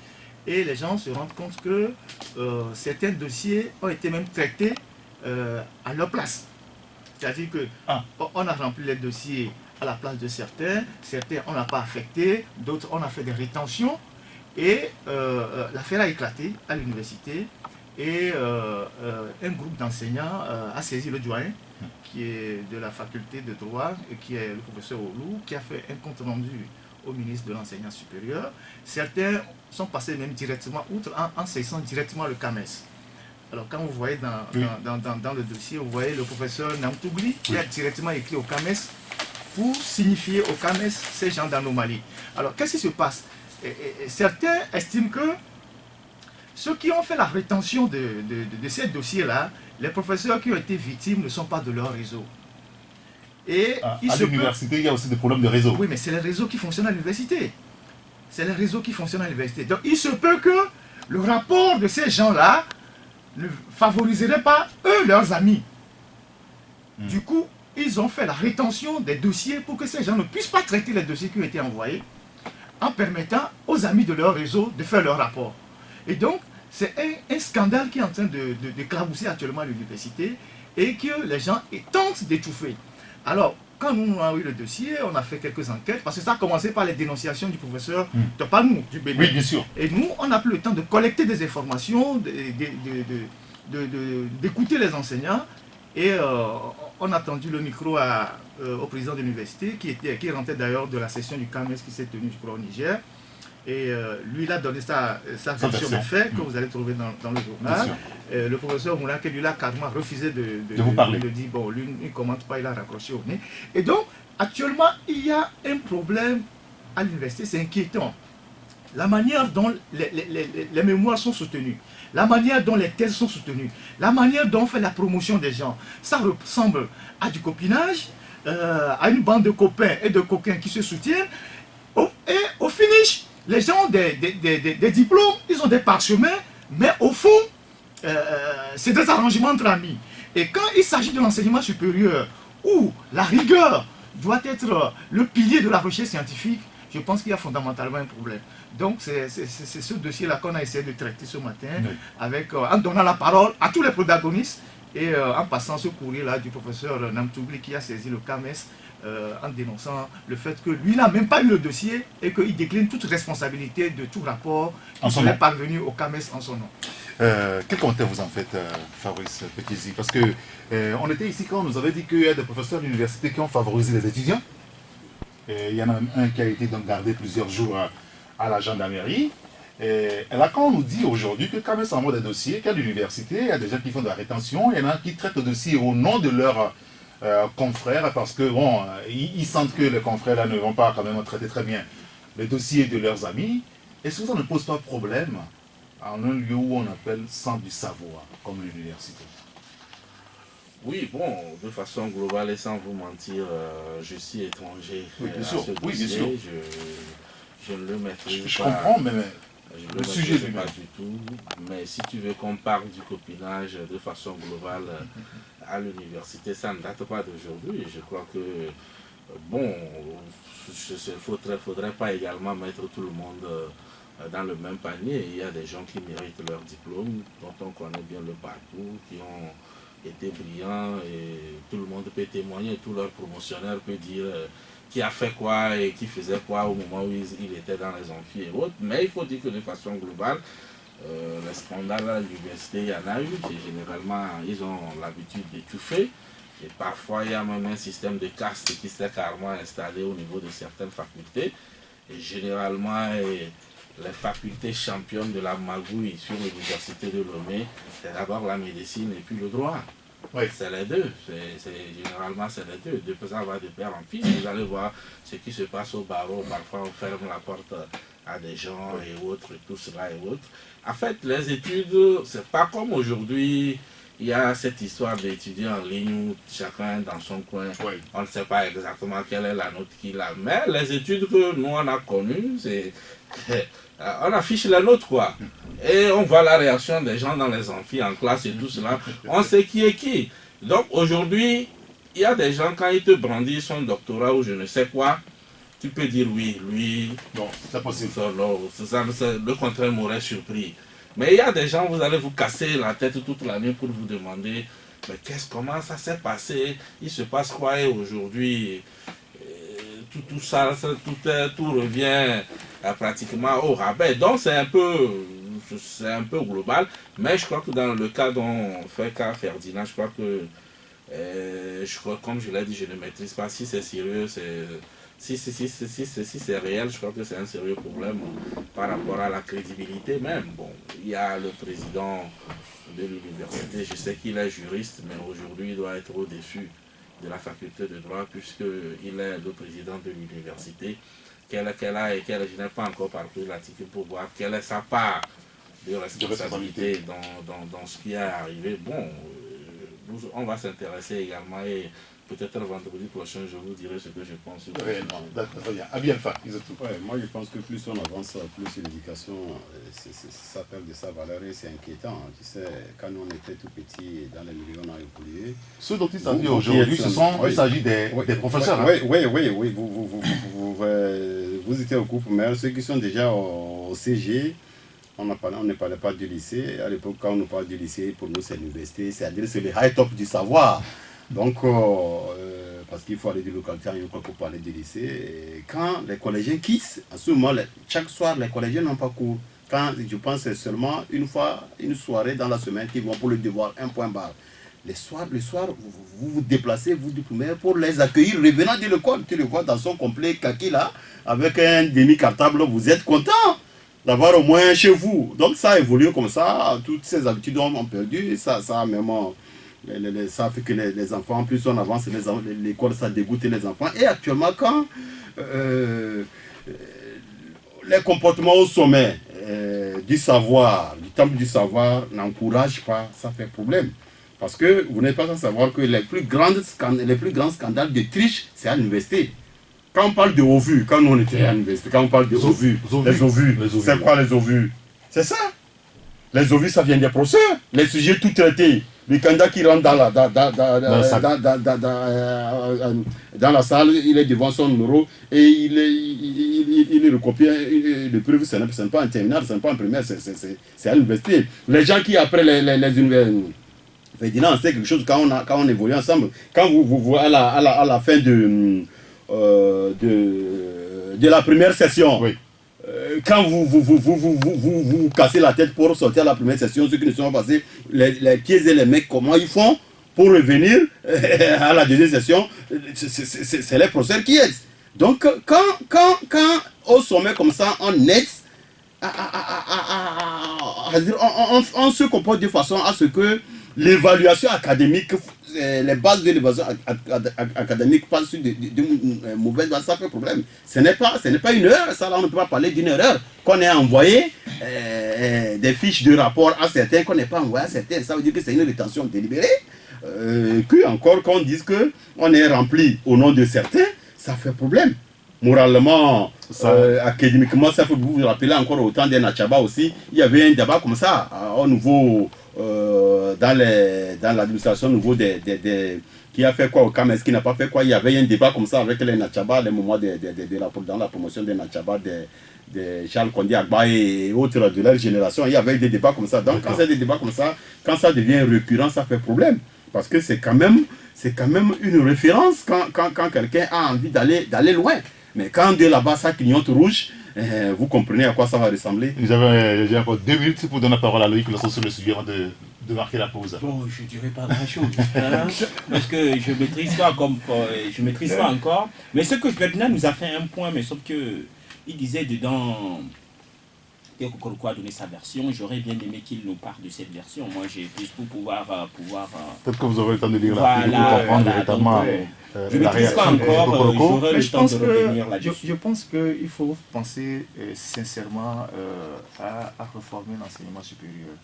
et les gens se rendent compte que certains dossiers ont été même traités à leur place. C'est-à-dire qu'on a rempli les dossiers à la place de certains on n'a pas affecté, d'autres on a fait des rétentions. Et l'affaire a éclaté à l'université et un groupe d'enseignants a saisi le doyen qui est de la faculté de droit et qui est le professeur Olou, qui a fait un compte rendu au ministre de l'enseignement supérieur. Certains sont passés même directement outre en saisissant directement le CAMES. Alors quand vous voyez dans le dossier, vous voyez le professeur Namtougli qui a directement écrit au CAMES pour signifier au CAMES ces genres d'anomalies. Alors qu'est-ce qui se passe? Et certains estiment que ceux qui ont fait la rétention de ces dossiers-là, les professeurs qui ont été victimes ne sont pas de leur réseau. Et à l'université, il y a aussi des problèmes de réseau. Oui, mais c'est les réseaux qui fonctionnent à l'université. C'est les réseaux qui fonctionnent à l'université. Donc il se peut que le rapport de ces gens-là ne favoriserait pas eux, leurs amis. Du coup, ils ont fait la rétention des dossiers pour que ces gens ne puissent pas traiter les dossiers qui ont été envoyés, en permettant aux amis de leur réseau de faire leur rapport. Et donc, c'est un scandale qui est en train d'éclabousser actuellement à l'université et que les gens tentent d'étouffer. Alors, quand nous avons eu le dossier, on a fait quelques enquêtes, parce que ça a commencé par les dénonciations du professeur Topanou, du Bénin. Oui, bien sûr. Et nous, on n'a plus le temps de collecter des informations, d'écouter les enseignants. Et on a tendu le micro au président de l'université, qui rentrait d'ailleurs de la session du CAMES qui s'est tenue, je crois, au Niger. Et lui, il a donné sa version de fait que vous allez trouver dans le journal. Le professeur Moulake, lui, a carrément refusé de vous parler. Il dit, bon, lui, il ne commente pas, il a raccroché au nez. Et donc, actuellement, il y a un problème à l'université, c'est inquiétant. la manière dont les mémoires sont soutenues, la manière dont les thèses sont soutenues, la manière dont on fait la promotion des gens, ça ressemble à du copinage, à une bande de copains et de coquins qui se soutiennent. Et au finish, les gens ont des diplômes, ils ont des parchemins, mais au fond, c'est des arrangements entre amis. Et quand il s'agit de l'enseignement supérieur, où la rigueur doit être le pilier de la recherche scientifique, je pense qu'il y a fondamentalement un problème. Donc c'est ce dossier-là qu'on a essayé de traiter ce matin, avec, en donnant la parole à tous les protagonistes, et en passant ce courrier-là du professeur Namtougli qui a saisi le CAMES, en dénonçant le fait que lui n'a même pas eu le dossier et qu'il décline toute responsabilité de tout rapport qui serait parvenu au CAMES en son nom. Quel commentaire vous en faites, Fabrice Petit-Zi? Parce que on était ici quand on nous avait dit qu'il y a des professeurs d'université qui ont favorisé les étudiants. Et il y en a un qui a été donc gardé plusieurs jours à la gendarmerie. Et là, quand on nous dit aujourd'hui que CAMES envoie des dossiers, qu'à l'université, il y a des gens qui font de la rétention, il y en a qui traitent le dossier au nom de leurs confrères, parce que bon, ils sentent que les confrères là ne vont pas quand même traiter très bien les dossiers de leurs amis. Est-ce que ça ne pose pas problème en un lieu où on appelle centre du savoir, comme l'université? Oui, bon, de façon globale et sans vous mentir, je suis étranger. Oui, bien sûr. Oui, bien sûr. Je ne le maîtrise pas. Je comprends, mais le sujet pas du tout. Mais si tu veux qu'on parle du copinage de façon globale à l'université, ça ne date pas d'aujourd'hui. Je crois que, bon, il ne faudrait pas également mettre tout le monde dans le même panier. Il y a des gens qui méritent leur diplôme, dont on connaît bien le parcours, qui ont été brillants et tout le monde peut témoigner, tout leur promotionnaire peut dire qui a fait quoi et qui faisait quoi au moment où il était dans les amphis et autres. Mais il faut dire que de façon globale, les scandales à l'université, il y en a eu, et généralement ils ont l'habitude d'étouffer. Et parfois il y a même un système de caste qui s'est carrément installé au niveau de certaines facultés. Et généralement, les facultés championnes de la magouille sur l'université de Lomé, c'est d'abord la médecine et puis le droit. Oui. C'est les deux. Généralement, c'est les deux. Ça va de père en fils. Vous allez voir ce qui se passe au barreau. Parfois, on ferme la porte à des gens et autres, et tout cela et autres. En fait, les études, c'est pas comme aujourd'hui. Il y a cette histoire d'étudier en ligne où chacun dans son coin, on ne sait pas exactement quelle est la note qu'il a. Mais les études que nous on a connues, c'est on affiche la note quoi. Et on voit la réaction des gens dans les amphis, en classe et tout cela. On sait qui est qui. Donc aujourd'hui, il y a des gens, quand ils te brandissent son doctorat ou je ne sais quoi, tu peux dire oui, lui, non, c'est possible. Non, le contraire m'aurait surpris. Mais il y a des gens, vous allez vous casser la tête toute la nuit pour vous demander mais comment ça s'est passé, il se passe quoi et aujourd'hui tout ça, tout revient pratiquement au rabais. Donc c'est un peu global, mais je crois que dans le cas dont fait cas Ferdinand, je crois que comme je l'ai dit, je ne maîtrise pas si c'est sérieux, si c'est réel, je crois que c'est un sérieux problème par rapport à la crédibilité même. Bon, il y a le président de l'université, je sais qu'il est juriste, mais aujourd'hui il doit être au-dessus de la faculté de droit puisqu'il est le président de l'université. Je n'ai pas encore parcouru l'article pour voir quelle est sa part de responsabilité dans ce qui est arrivé. Bon, on va s'intéresser également et peut-être vendredi prochain, je vous dirai ce que je pense. Très bien. À bien faire. Moi, je pense que plus on avance, plus l'éducation, ça perd de sa valeur et c'est inquiétant. Tu sais, quand on était tout petit, dans les milieux, on a évolué. Ce dont il s'agit aujourd'hui, il s'agit des professeurs. Oui. Vous étiez au groupe, mais ceux qui sont déjà au CG, on ne parlait pas du lycée. À l'époque, quand on nous parle du lycée, pour nous, c'est l'université, c'est-à-dire c'est le high top du savoir. Donc, parce qu'il faut aller du localité pour parler du lycée. Et quand les collégiens quittent, à ce moment, chaque soir, les collégiens n'ont pas cours. Quand je pense c'est seulement une soirée dans la semaine qu'ils vont pour le devoir, un point barre. Le soir, vous vous déplacez, vous diplômez pour les accueillir, revenant de l'école. Tu le vois dans son complet kaki là, avec un demi-cartable, vous êtes content d'avoir au moins chez vous. Donc ça a évolué comme ça, toutes ces habitudes ont perdu, ça a même... ça fait que les enfants, plus on avance, l'école, ça dégoûte les enfants. Et actuellement, quand les comportements au sommet du savoir, du temple du savoir, n'encouragent pas, ça fait problème. Parce que vous n'êtes pas sans savoir que les plus grands scandales de triche, c'est à l'université. Quand on parle de ovus, quand nous on était à l'université, quand on parle de ovus, les ovus, c'est quoi les ovus? C'est ça. Les ovus, ça vient des professeurs. Les sujets tout traités. Le candidat qui rentre dans la salle, il est devant son numéro et il recopie le preuve, ce n'est pas en terminale, ce n'est pas en première, c'est à l'université. Les gens qui après les universités, c'est quelque chose quand on évolue ensemble. Quand vous à la fin de la première session, oui. Quand vous cassez la tête pour sortir à la première session, ceux qui ne sont pas passés, les pieds et les mecs, comment ils font pour revenir à la deuxième session, c'est les professeurs qui aident. Donc, quand au sommet comme ça, on aide, on se comporte de façon à ce que l'évaluation académique, les bases de l'évaluation académique passent sur de mauvaises bases, ça fait problème. Ce n'est pas une erreur, ça là on ne peut pas parler d'une erreur. Qu'on ait envoyé des fiches de rapport à certains, qu'on n'ait pas envoyé à certains, ça veut dire que c'est une rétention délibérée. Que encore qu'on dise qu'on est rempli au nom de certains, ça fait problème. Moralement, académiquement, ça peut vous rappeler encore au temps des Nachaba aussi, il y avait un débat comme ça au niveau dans l'administration au niveau qui a fait quoi au CAMES, qui n'a pas fait quoi. Il y avait un débat comme ça avec les Nachaba, les moments dans la promotion des Nachaba, de Charles Condé Agba et autres de leur génération. Il y avait des débats comme ça. Donc quand c'est des débats comme ça, quand ça devient récurrent, ça fait problème. Parce que c'est quand même une référence quand quelqu'un a envie d'aller loin. Mais quand de là-bas ça clignote rouge, vous comprenez à quoi ça va ressembler. J'ai encore 2 minutes pour donner la parole à Loïc sur le sujet de marquer la pause. Bon, je ne dirais pas grand-chose, parce que je ne maîtrise pas encore. Mais ce que Ferdinand nous a fait un point, mais sauf que il disait dedans, Kokorokoa a donné sa version, j'aurais bien aimé qu'il nous parle de cette version. Moi, j'ai plus pour pouvoir peut-être que vous aurez le temps de lire pour comprendre véritablement. Je ne maîtrise pas encore, j'aurai le temps de revenir là-dessus. Je pense qu'il faut penser sincèrement à réformer l'enseignement supérieur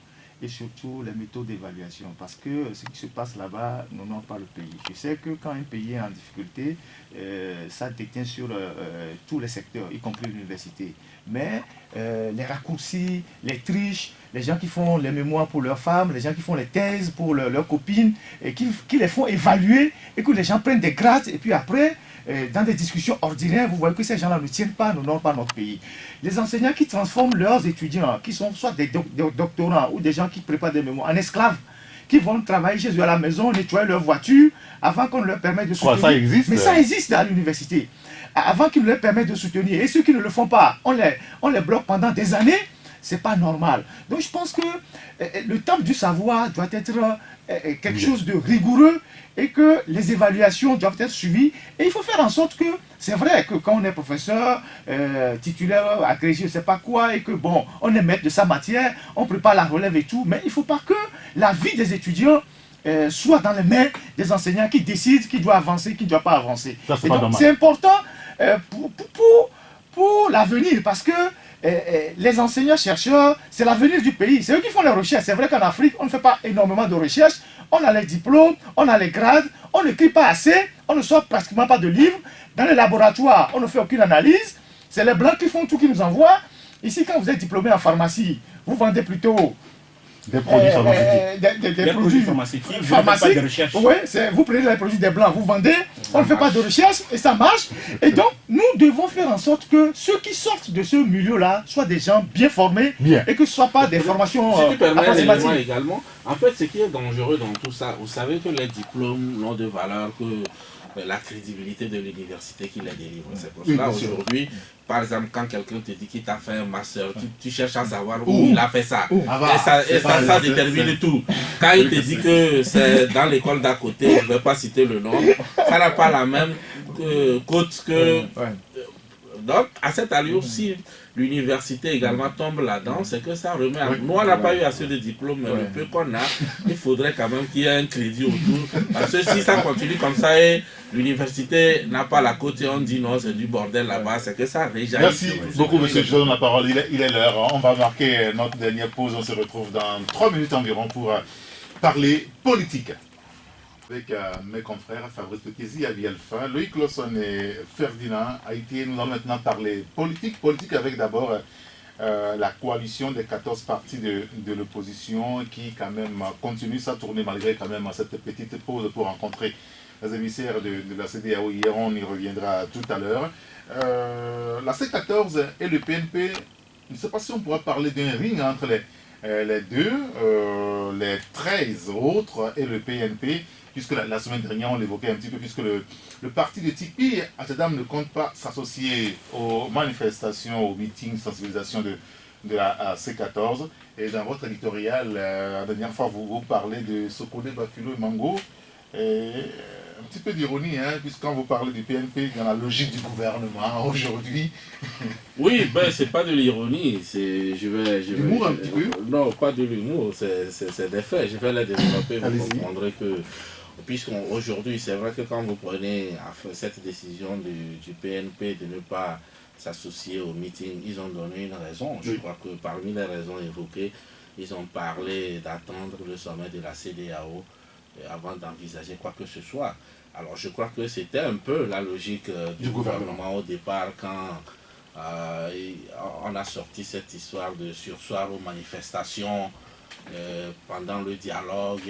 et surtout les méthodes d'évaluation, parce que ce qui se passe là-bas n'honore pas le pays. Je sais que quand un pays est en difficulté, ça détient sur tous les secteurs, y compris l'université. Mais les raccourcis, les triches, les gens qui font les mémoires pour leurs femmes, les gens qui font les thèses pour leurs copines, et qui les font évaluer, et que les gens prennent des grades, et puis après, dans des discussions ordinaires, vous voyez que ces gens-là ne tiennent pas, n'honorent pas notre pays. Les enseignants qui transforment leurs étudiants, qui sont soit des doctorants ou des gens qui préparent des mémoires, en esclaves, qui vont travailler chez eux à la maison, nettoyer leur voiture, avant qu'on leur permette de soutenir. Ça existe. Mais ça existe à l'université. Avant qu'ils leur permettent de soutenir. Et ceux qui ne le font pas, on les bloque pendant des années. C'est pas normal. Donc je pense que le temple du savoir doit être quelque chose de rigoureux et que les évaluations doivent être suivies. Et il faut faire en sorte que, c'est vrai que quand on est professeur, titulaire, agrégé, je ne sais pas quoi, et que bon, on est maître de sa matière, on prépare la relève et tout, mais il ne faut pas que la vie des étudiants soit dans les mains des enseignants qui décident qui doit avancer, qui ne doit pas avancer. C'est important pour l'avenir, parce que les enseignants-chercheurs, c'est l'avenir du pays. C'est eux qui font les recherches. C'est vrai qu'en Afrique, on ne fait pas énormément de recherches. On a les diplômes, on a les grades, on n'écrit pas assez, on ne sort pratiquement pas de livres. Dans les laboratoires, on ne fait aucune analyse. C'est les Blancs qui font tout, qui nous envoient. Ici, quand vous êtes diplômé en pharmacie, vous vendez plutôt des produits pharmaceutiques. Des produits pharmaceutiques. Oui, vous prenez les produits des Blancs, vous vendez, on ne fait pas de recherche et ça marche. Et donc, nous devons faire en sorte que ceux qui sortent de ce milieu-là soient des gens bien formés et que ce ne soient pas des formations approximatives. Également, en fait, ce qui est dangereux dans tout ça, vous savez que les diplômes n'ont de valeur que la crédibilité de l'université qui les délivre. C'est pour cela aujourd'hui, par exemple, quand quelqu'un te dit qu'il t'a fait un master, tu cherches à savoir où il a fait ça. Et ça détermine tout. Quand il te dit que c'est dans l'école d'à côté, je ne vais pas citer le nom, ça n'a pas la même cote que Donc, à cette allure, si l'université également tombe là-dedans, c'est que ça remet... Nous, on n'a pas eu assez de diplômes, mais le peu qu'on a, il faudrait quand même qu'il y ait un crédit autour. Parce que si ça continue comme ça et l'université n'a pas la cote et on dit non, c'est du bordel là-bas, c'est que ça réjaillit. Merci beaucoup, monsieur. Je donne la parole. Il est l'heure. On va marquer notre dernière pause. On se retrouve dans 3 minutes environ pour parler politique. Avec mes confrères Fabrice Pekézi, Abi Alpha, Loïc Lawson et Ferdinand Haïti. Nous allons maintenant parler politique. Politique avec d'abord la coalition des 14 partis de l'opposition qui quand même continue sa tournée malgré quand même cette petite pause pour rencontrer les émissaires de la CEDEAO. Hier, on y reviendra tout à l'heure. La C14 et le PNP, je ne sais pas si on pourra parler d'un ring entre les deux, les 13 autres et le PNP, puisque la semaine dernière on l'évoquait un petit peu, puisque le parti de Tipi Amsterdam ne compte pas s'associer aux manifestations, aux meetings, sensibilisation de la C14. Et dans votre éditorial, la dernière fois vous parlez de Sokode, Bafilo et Mango. Et un petit peu d'ironie, hein, puisque quand vous parlez du PNP, dans la logique du gouvernement aujourd'hui. Oui, ben c'est pas de l'ironie, c'est l'humour un petit peu. Non, pas de l'humour, c'est des faits. Je vais les développer, vous comprendrez que puisqu'aujourd'hui, c'est vrai que quand vous prenez cette décision du PNP de ne pas s'associer au meeting, ils ont donné une raison. Je crois que parmi les raisons évoquées, ils ont parlé d'attendre le sommet de la CEDEAO avant d'envisager quoi que ce soit. Alors je crois que c'était un peu la logique du gouvernement au départ quand on a sorti cette histoire de sursoir aux manifestations pendant le dialogue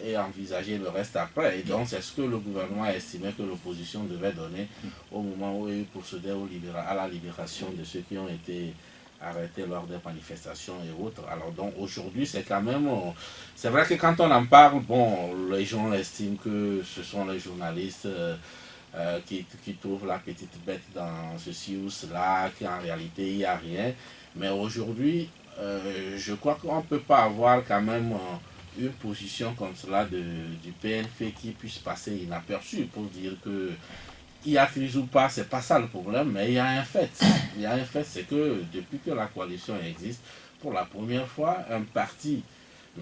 et envisager le reste après. Et donc c'est ce que le gouvernement a estimé que l'opposition devait donner au moment où il procédait à la libération de ceux qui ont été arrêtés lors des manifestations et autres. Alors donc aujourd'hui c'est quand même... C'est vrai que quand on en parle, bon, les gens estiment que ce sont les journalistes qui trouvent la petite bête dans ceci ou cela, qu'en réalité il n'y a rien. Mais aujourd'hui, je crois qu'on ne peut pas avoir quand même une position comme cela du PNP qui puisse passer inaperçu pour dire que il y a crise ou pas, c'est pas ça le problème, mais il y a un fait. Il y a un fait, c'est que depuis que la coalition existe, pour la première fois, un parti,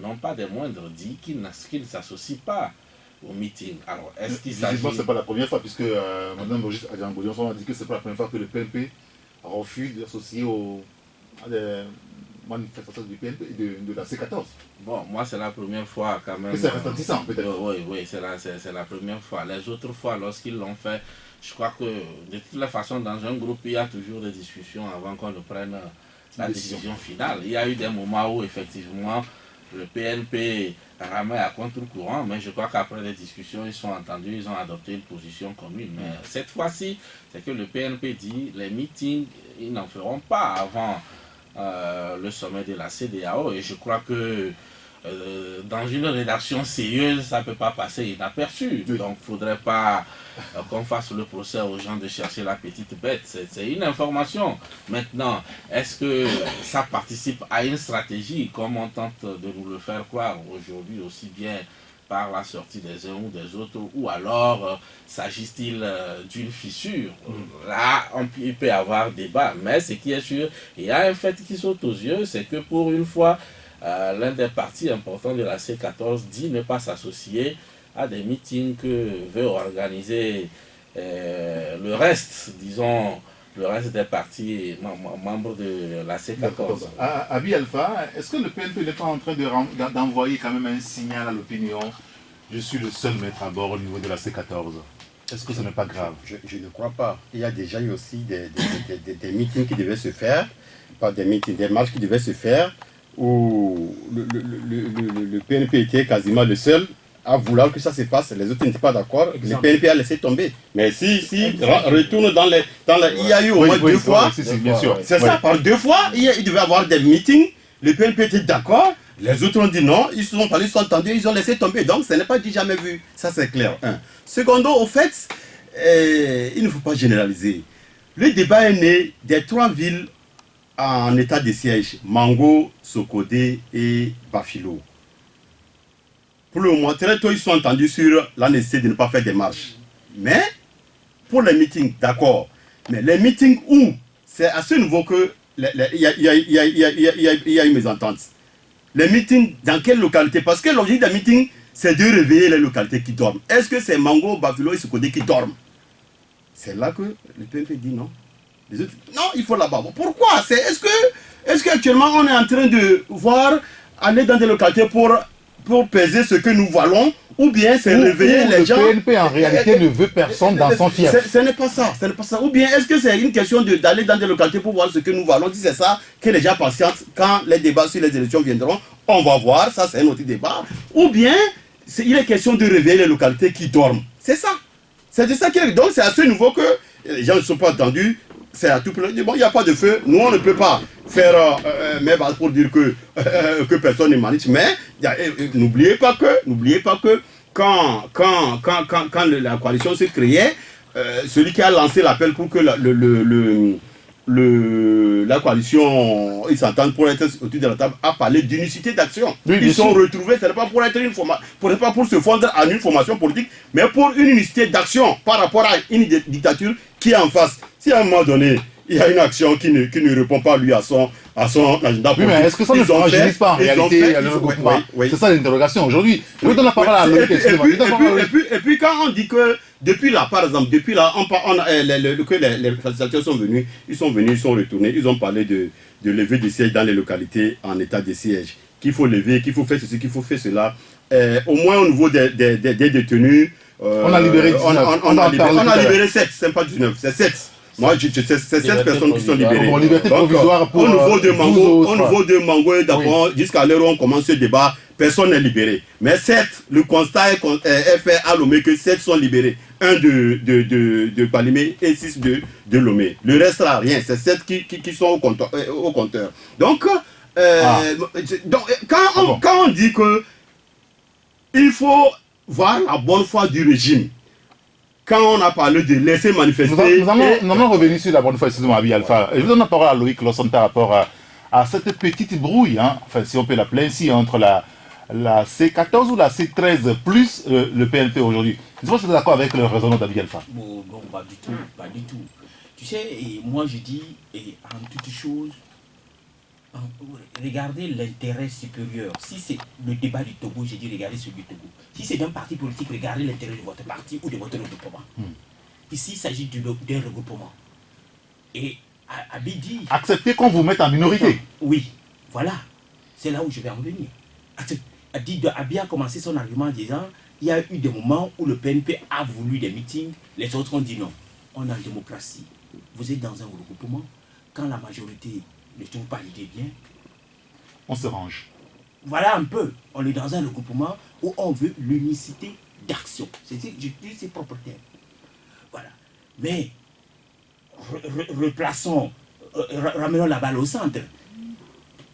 non pas des moindres, dit qu'il ne s'associe pas au meeting. Alors, est-ce qu'il s'agit... Visiblement, c'est pas la première fois, puisque Mme Brigitte Adjang-Goudion a dit que c'est pas la première fois que le PNP refuse d'associer à des manifestations du PNP et de la C14. Bon, moi, c'est la première fois quand même. C'est retentissant, peut-être. Oui, c'est la première fois. Les autres fois, lorsqu'ils l'ont fait, je crois que de toutes les façons, dans un groupe, il y a toujours des discussions avant qu'on ne prenne la décision finale. Il y a eu des moments où, effectivement, le PNP ramait à contre-courant, mais je crois qu'après les discussions, ils sont entendus, ils ont adopté une position commune. Mais cette fois-ci, c'est que le PNP dit les meetings, ils n'en feront pas avant le sommet de la CEDEAO. Et je crois que dans une rédaction sérieuse, ça ne peut pas passer inaperçu. Donc il ne faudrait pas qu'on fasse le procès aux gens de chercher la petite bête. C'est une information. Maintenant, est-ce que ça participe à une stratégie, comme on tente de nous le faire croire aujourd'hui, aussi bien par la sortie des uns ou des autres, ou alors s'agit-il d'une fissure? Là, il peut y avoir débat, mais ce qui est sûr, il y a un fait qui saute aux yeux, c'est que pour une fois, l'un des partis importants de la C14 dit ne pas s'associer à des meetings que veut organiser le reste, disons, le reste des partis membres de la C14. Abi Alpha, est-ce que le PNP n'est pas en train d'envoyer quand même un signal à l'opinion? Je suis le seul maître à bord au niveau de la C14. Est-ce que ce n'est pas grave? Je ne crois pas. Il y a déjà eu aussi des meetings qui devaient se faire, pas des meetings, des marches qui devaient se faire, où le PNP était quasiment le seul à vouloir que ça se passe. Les autres n'étaient pas d'accord. Le PNP a laissé tomber. Mais si retourne dans les... Il y a eu au moins deux fois. Bien sûr. C'est ça, par deux fois, il devait y avoir des meetings. Le PNP était d'accord. Les autres ont dit non. Ils se sont parlé, ils sont entendus, ils ont laissé tomber. Donc, ce n'est pas dit jamais vu. Ça, c'est clair. Secondo, au fait, il ne faut pas généraliser. Le débat est né des trois villes en état de siège, Mango, Sokode et Bafilo. Pour le moment, très tôt, ils sont entendus sur la nécessité de ne pas faire des marches. Mais, pour les meetings, d'accord. Mais les meetings où c'est à ce niveau que il y a une mésentente. Les meetings, dans quelle localité? Parce que l'objectif d'un meeting, c'est de réveiller les localités qui dorment. Est-ce que c'est Mango, Bafilo et Sokodé qui dorment? C'est là que le PNP dit non. Les autres, non, il faut là-bas. Bon, pourquoi? Est-ce qu'actuellement on est en train de voir aller dans des localités pour peser ce que nous voilons, ou bien c'est réveiller les gens? Le PNP en réalité ne veut personne dans son fief. Ce n'est pas ça, Ou bien est-ce que c'est une question d'aller dans des localités pour voir ce que nous voilons? Si c'est ça, que les gens patientent, quand les débats sur les élections viendront, on va voir, ça c'est un autre débat. Ou bien il est question de réveiller les localités qui dorment. C'est ça. C'est de ça qu'il est. Donc c'est à ce niveau que les gens ne sont pas attendus. C'est à tout plein. Bon, il n'y a pas de feu. Nous, on ne peut pas faire mes bases pour dire que personne n'est manite. Mais n'oubliez pas que quand la coalition s'est créée, celui qui a lancé l'appel pour que la coalition s'entende pour être autour de la table a parlé d'unicité d'action. Oui, ils sont retrouvés, ce n'est pas pour être pour se fondre en une formation politique, mais pour une unicité d'action par rapport à une dictature qui est en face. Si à un moment donné, il y a une action qui ne répond pas lui à son agenda politique. Oui, mais est-ce que ça ne fragilise pas en réalité le regroupement? C'est ça l'interrogation aujourd'hui. Je vous donne la parole à Loïc. Et puis quand on dit que depuis là, par exemple, que les facilitateurs sont venus, ils sont retournés, ils ont parlé de lever des sièges dans les localités en état de siège. Qu'il faut lever, qu'il faut faire ceci, qu'il faut faire cela. Au moins au niveau des détenus. On a libéré 19. On a libéré 7, c'est pas 19, c'est 7. Moi, c'est 7 personnes qui sont libérées. Bon, liberté provisoire pour au niveau de Mango, d'abord, jusqu'à l'heure où on commence ce débat, personne n'est libéré. Mais 7, le constat est fait à Lomé que 7 sont libérés. 1 de Palimé et 6 de Lomé. Le reste là, rien. C'est 7 qui sont au compteur. Donc, quand on dit que il faut voir la bonne foi du régime, quand on a parlé de laisser manifester... Nous allons revenir sur la bonne foi, excusez-moi, Abi Alpha. Je vous donne la parole à Loïc Lawson par rapport à cette petite brouille, hein, enfin si on peut l'appeler ainsi, entre la C14 ou la C13 plus le PNP aujourd'hui. Je pense que vous êtes d'accord avec le raisonnement d'Abi Alpha. Bon, pas du tout, pas du tout. Tu sais, moi je dis, en toute chose, regardez l'intérêt supérieur. Si c'est le débat du Togo, j'ai dit regardez celui du Togo. Si c'est d'un parti politique, regardez l'intérêt de votre parti ou de votre regroupement. Ici, il s'agit d'un regroupement. Et Abi dit... Acceptez qu'on vous mette en minorité. Oui, voilà. C'est là où je vais en venir. Abi a commencé son argument en disant il y a eu des moments où le PNP a voulu des meetings, les autres ont dit non. On est en démocratie. Vous êtes dans un regroupement. Quand la majorité ne trouve pas l'idée bien, on se range. Voilà un peu. On est dans un regroupement où on veut l'unicité d'action. Je dis ses propres termes. Voilà. Mais ramenons la balle au centre.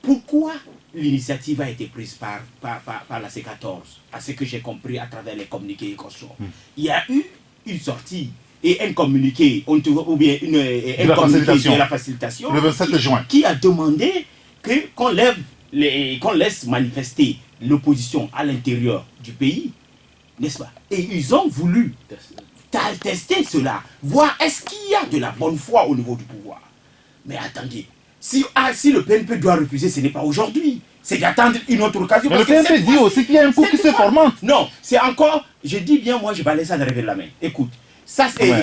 Pourquoi l'initiative a été prise par la C14? À ce que j'ai compris à travers les communiqués et consorts. Il y a eu une sortie et un communiqué, ou bien un communiqué de la facilitation le 27 juin, qui a demandé qu'on laisse manifester l'opposition à l'intérieur du pays, n'est-ce pas? Et ils ont voulu tester cela, voir est-ce qu'il y a de la bonne foi au niveau du pouvoir. Mais attendez, si le PNP doit refuser, ce n'est pas aujourd'hui. C'est d'attendre une autre occasion. Mais le PNP dit aussi qu'il y a un coup qui se formente. Non, c'est encore, je dis bien, moi je balaye ça de revers de la main. Écoute, ça c'est... Le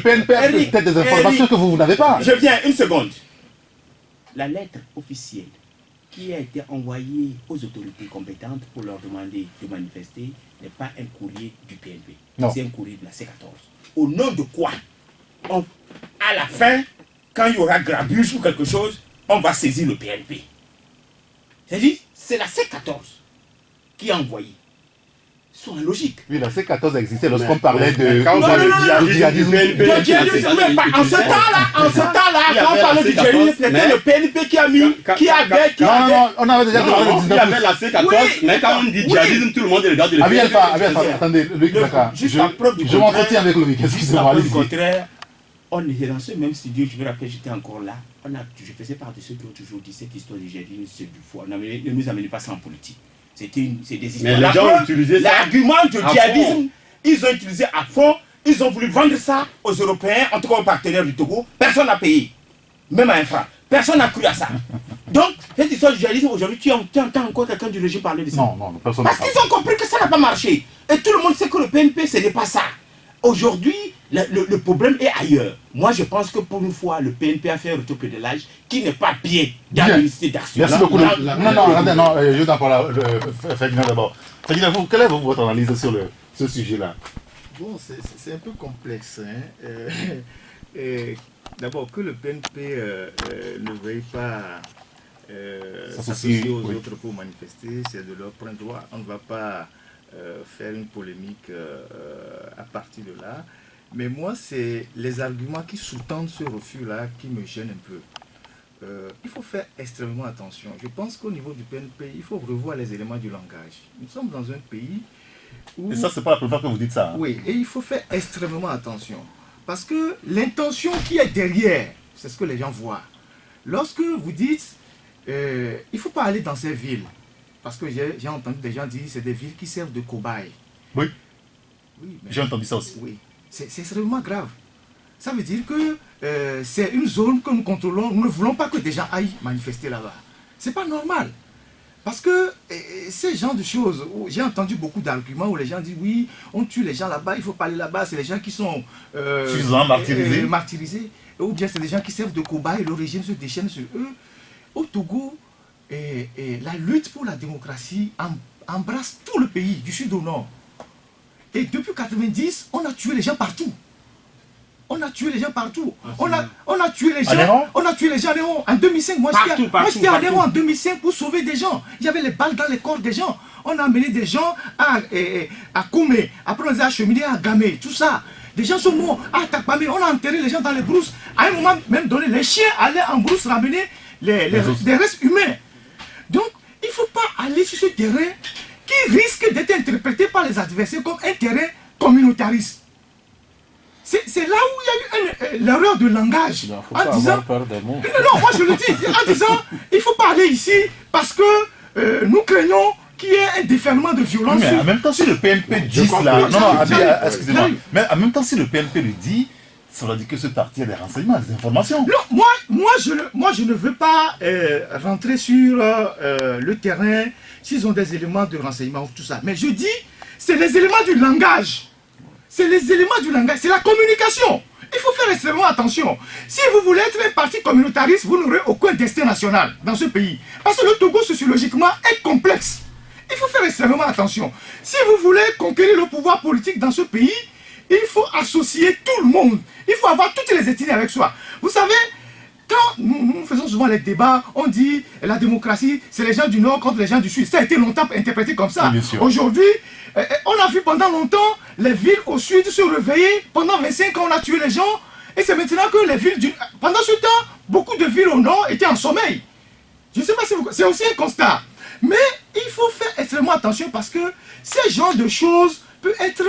PNP a peut-être des informations que vous n'avez pas. Je viens, une seconde. La lettre officielle qui a été envoyée aux autorités compétentes pour leur demander de manifester n'est pas un courrier du PNP. C'est un courrier de la C14. Au nom de quoi à la fin, quand il y aura grabuge ou quelque chose, on va saisir le PNP. C'est-à-dire, c'est la C14 qui a envoyé. Sont logique. Oui, la C14 existait lorsqu'on parlait de djihadisme. En ce temps-là, quand on parlait du djihadisme, c'était le PNP qui avait... Non, on avait déjà parlé de 19. Il y avait la C14, mais quand on dit djihadisme, tout le monde regarde le PNP. Attendez, Loïc Zaka, je m'entretiens avec Loïc, excusez-moi, allez-y. On était dans ce même studio, je me rappelle, j'étais encore là. Je faisais partie de ceux qui ont toujours dit cette histoire du djihadisme, c'est du faux. Ne nous amenez pas ça en politique. C'est des histoires. Mais les gens ont utilisé ça. L'argument du djihadisme, ils ont utilisé à fond, ils ont voulu vendre ça aux Européens, en tout cas aux partenaires du Togo. Personne n'a payé, même à un franc. Personne n'a cru à ça. Donc, cette histoire du journalisme, aujourd'hui, tu entends encore quelqu'un du régime parler de ça. Non, personne n'a. Parce qu'ils ont compris que ça n'a pas marché. Et tout le monde sait que le PNP, ce n'est pas ça. Aujourd'hui, le problème est ailleurs. Moi, je pense que pour une fois, le PNP a fait un retour de l'âge qui n'est pas bien dans l'unité d'action. Merci beaucoup. Non, je n'en parle pas. Ferdinand d'abord. Ferdinand, quelle est votre analyse sur ce sujet-là? Bon, c'est un peu complexe. D'abord, que le PNP ne veuille pas s'associer aux autres pour manifester, c'est de leur plein droit. On ne va pas faire une polémique à partir de là. Mais moi, c'est les arguments qui sous-tendent ce refus-là qui me gênent un peu. Il faut faire extrêmement attention. Je pense qu'au niveau du PNP, il faut revoir les éléments du langage. Nous sommes dans un pays où... Et ça, c'est pas la première fois que vous dites ça. Hein? Oui, et il faut faire extrêmement attention. Parce que l'intention qui est derrière, c'est ce que les gens voient. Lorsque vous dites, il ne faut pas aller dans ces villes, parce que j'ai entendu des gens dire que c'est des villes qui servent de cobayes. Oui, mais j'ai entendu ça aussi. Oui, c'est extrêmement grave. Ça veut dire que c'est une zone que nous contrôlons. Nous ne voulons pas que des gens aillent manifester là-bas. Ce n'est pas normal. Parce que ces genres de choses, j'ai entendu beaucoup d'arguments où les gens disent oui, on tue les gens là-bas, il ne faut pas aller là-bas, c'est les gens qui sont martyrisés. Ou bien c'est des gens qui servent de cobayes, le régime se déchaîne sur eux. Au Togo, la lutte pour la démocratie embrasse tout le pays, du sud au nord. Et depuis 1990, on a tué les gens partout. On a tué les gens partout. On a tué les gens. On a tué les gens en 2005. Moi, j'étais à Néron en 2005 pour sauver des gens. Il y avait les balles dans les corps des gens. On a amené des gens à Koumé. Après, on les a acheminés à Gamé. Tout ça. Des gens sont morts à Takpamé. On a enterré les gens dans les brousses. À un moment, même donné, les chiens allaient en brousse ramener des restes humains. Donc, il ne faut pas aller sur ce terrain qui risque d'être interprété par les adversaires comme un terrain communautariste. C'est là où il y a eu l'erreur de langage. Il ne faut pas avoir peur des mots. Non, moi je le dis, en disant, il ne faut pas aller ici parce que nous craignons qu'il y ait un déferlement de violence. Mais en même temps, si le PNP dit cela, excusez-moi, mais en même temps, si le PNP le dit, ça veut dire que ce parti a des renseignements, des informations. Non, moi je ne veux pas rentrer sur le terrain s'ils ont des éléments de renseignement ou tout ça. Mais je dis, c'est les éléments du langage. C'est les éléments du langage, c'est la communication. Il faut faire extrêmement attention. Si vous voulez être un parti communautariste, vous n'aurez aucun destin national dans ce pays. Parce que le Togo, sociologiquement, est complexe. Il faut faire extrêmement attention. Si vous voulez conquérir le pouvoir politique dans ce pays, il faut associer tout le monde. Il faut avoir toutes les ethnies avec soi. Vous savez, quand nous faisons souvent les débats, on dit la démocratie, c'est les gens du Nord contre les gens du Sud. Ça a été longtemps interprété comme ça. Oui, aujourd'hui, on a vu pendant longtemps les villes au Sud se réveiller. Pendant 25 ans, on a tué les gens. Et c'est maintenant que les villes du... Pendant ce temps, beaucoup de villes au Nord étaient en sommeil. Je ne sais pas si vous... C'est aussi un constat. Mais il faut faire extrêmement attention parce que ce genre de choses peut être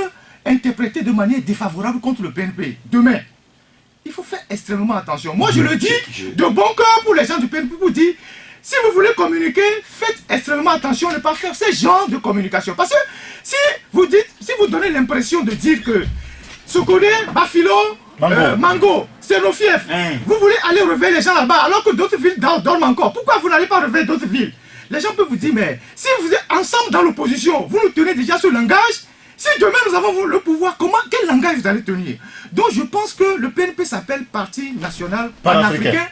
interprété de manière défavorable contre le PNP. Demain, il faut faire extrêmement attention. Moi, je le dis de bon cœur pour les gens du PNP pour dire, si vous voulez communiquer, faites extrêmement attention à ne pas faire ce genre de communication. Parce que si vous donnez l'impression de dire que Sokodé, Bafilo, Mango, Sénofief, vous voulez aller réveiller les gens là-bas alors que d'autres villes dorment encore. Pourquoi vous n'allez pas réveiller d'autres villes? Les gens peuvent vous dire, mais si vous êtes ensemble dans l'opposition, vous nous tenez déjà sur le langage. Si demain nous avons le pouvoir, quel langage vous allez tenir? Donc je pense que le PNP s'appelle Parti National Panafricain.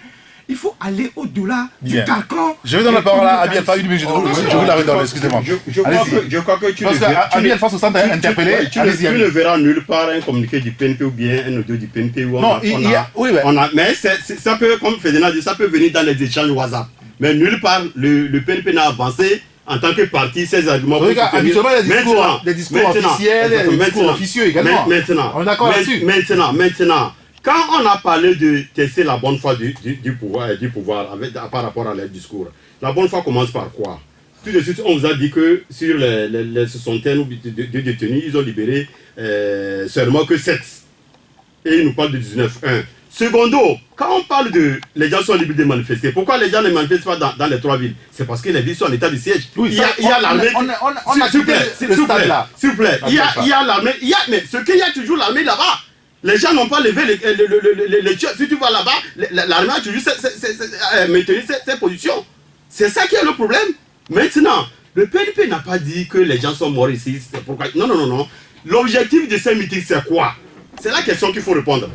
Il faut aller au-delà du carcan. Je vais donner la parole à Abi Alpha, une minute, je vous la redonne, excusez-moi. Je crois que tu Abi Alpha se sent interpellé. Tu ne verras nulle part un communiqué du PNP ou bien un audio du PNP. Non, mais ça peut, comme Ferdinand dit, ça peut venir dans les échanges WhatsApp. Mais nulle part, le PNP n'a avancé en tant que parti, ces arguments. Habituellement, des discours officiels, des discours officieux également. On est d'accord là-dessus. Maintenant, quand on a parlé de tester la bonne foi du pouvoir par rapport à leur discours, la bonne foi commence par quoi? Tout de suite, on vous a dit que sur les soixantaines de détenus, ils ont libéré seulement que 7. Et ils nous parlent de 19-1. Secondo, quand on parle de les gens sont libres de manifester, pourquoi les gens ne manifestent pas dans les 3 villes? C'est parce que les villes sont en état de siège. Oui, il y a l'armée. On a s'il vous plaît. Il y a l'armée. Mais ce qu'il y a toujours l'armée là-bas. Les gens n'ont pas levé les tueurs. Si tu vas là-bas, l'armée a toujours maintenu ses positions. C'est ça qui est le problème. Maintenant, le PNP n'a pas dit que les gens sont morts ici. Pourquoi? Non. L'objectif de ces meetings, c'est quoi? C'est la question qu'il faut répondre.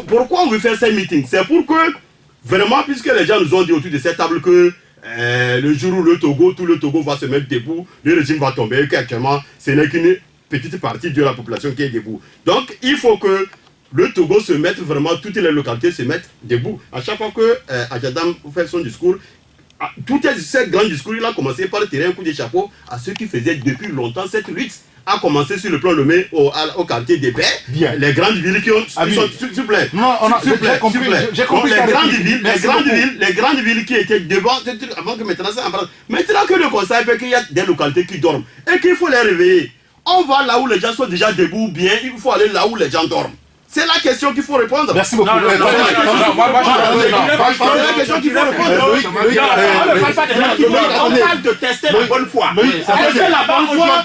Pourquoi on veut faire ces meetings? C'est pour que, vraiment, puisque les gens nous ont dit autour de cette table que le jour où tout le Togo va se mettre debout, le régime va tomber, qu'actuellement, ce n'est qu'une petite partie de la population qui est debout. Donc, il faut que le Togo se mette vraiment, toutes les localités se mettent debout. À chaque fois que Adjadam fait son discours, tout ce grand discours, il a commencé par tirer un coup de chapeau à ceux qui faisaient depuis longtemps cette lutte. A commencé sur le plan nommé au quartier des Baies, les grandes villes qui ont... S'il vous plaît. J'ai compris. Les grandes villes qui étaient devant, avant que maintenant ça embrasse. Maintenant que le conseil fait qu'il y a des localités qui dorment et qu'il faut les réveiller, on va là où les gens sont déjà debout, bien, il faut aller là où les gens dorment. C'est la question qu'il faut répondre. Merci beaucoup. C'est la question qu'il faut répondre. On parle de tester la bonne foi. Est-ce que la bonne foi,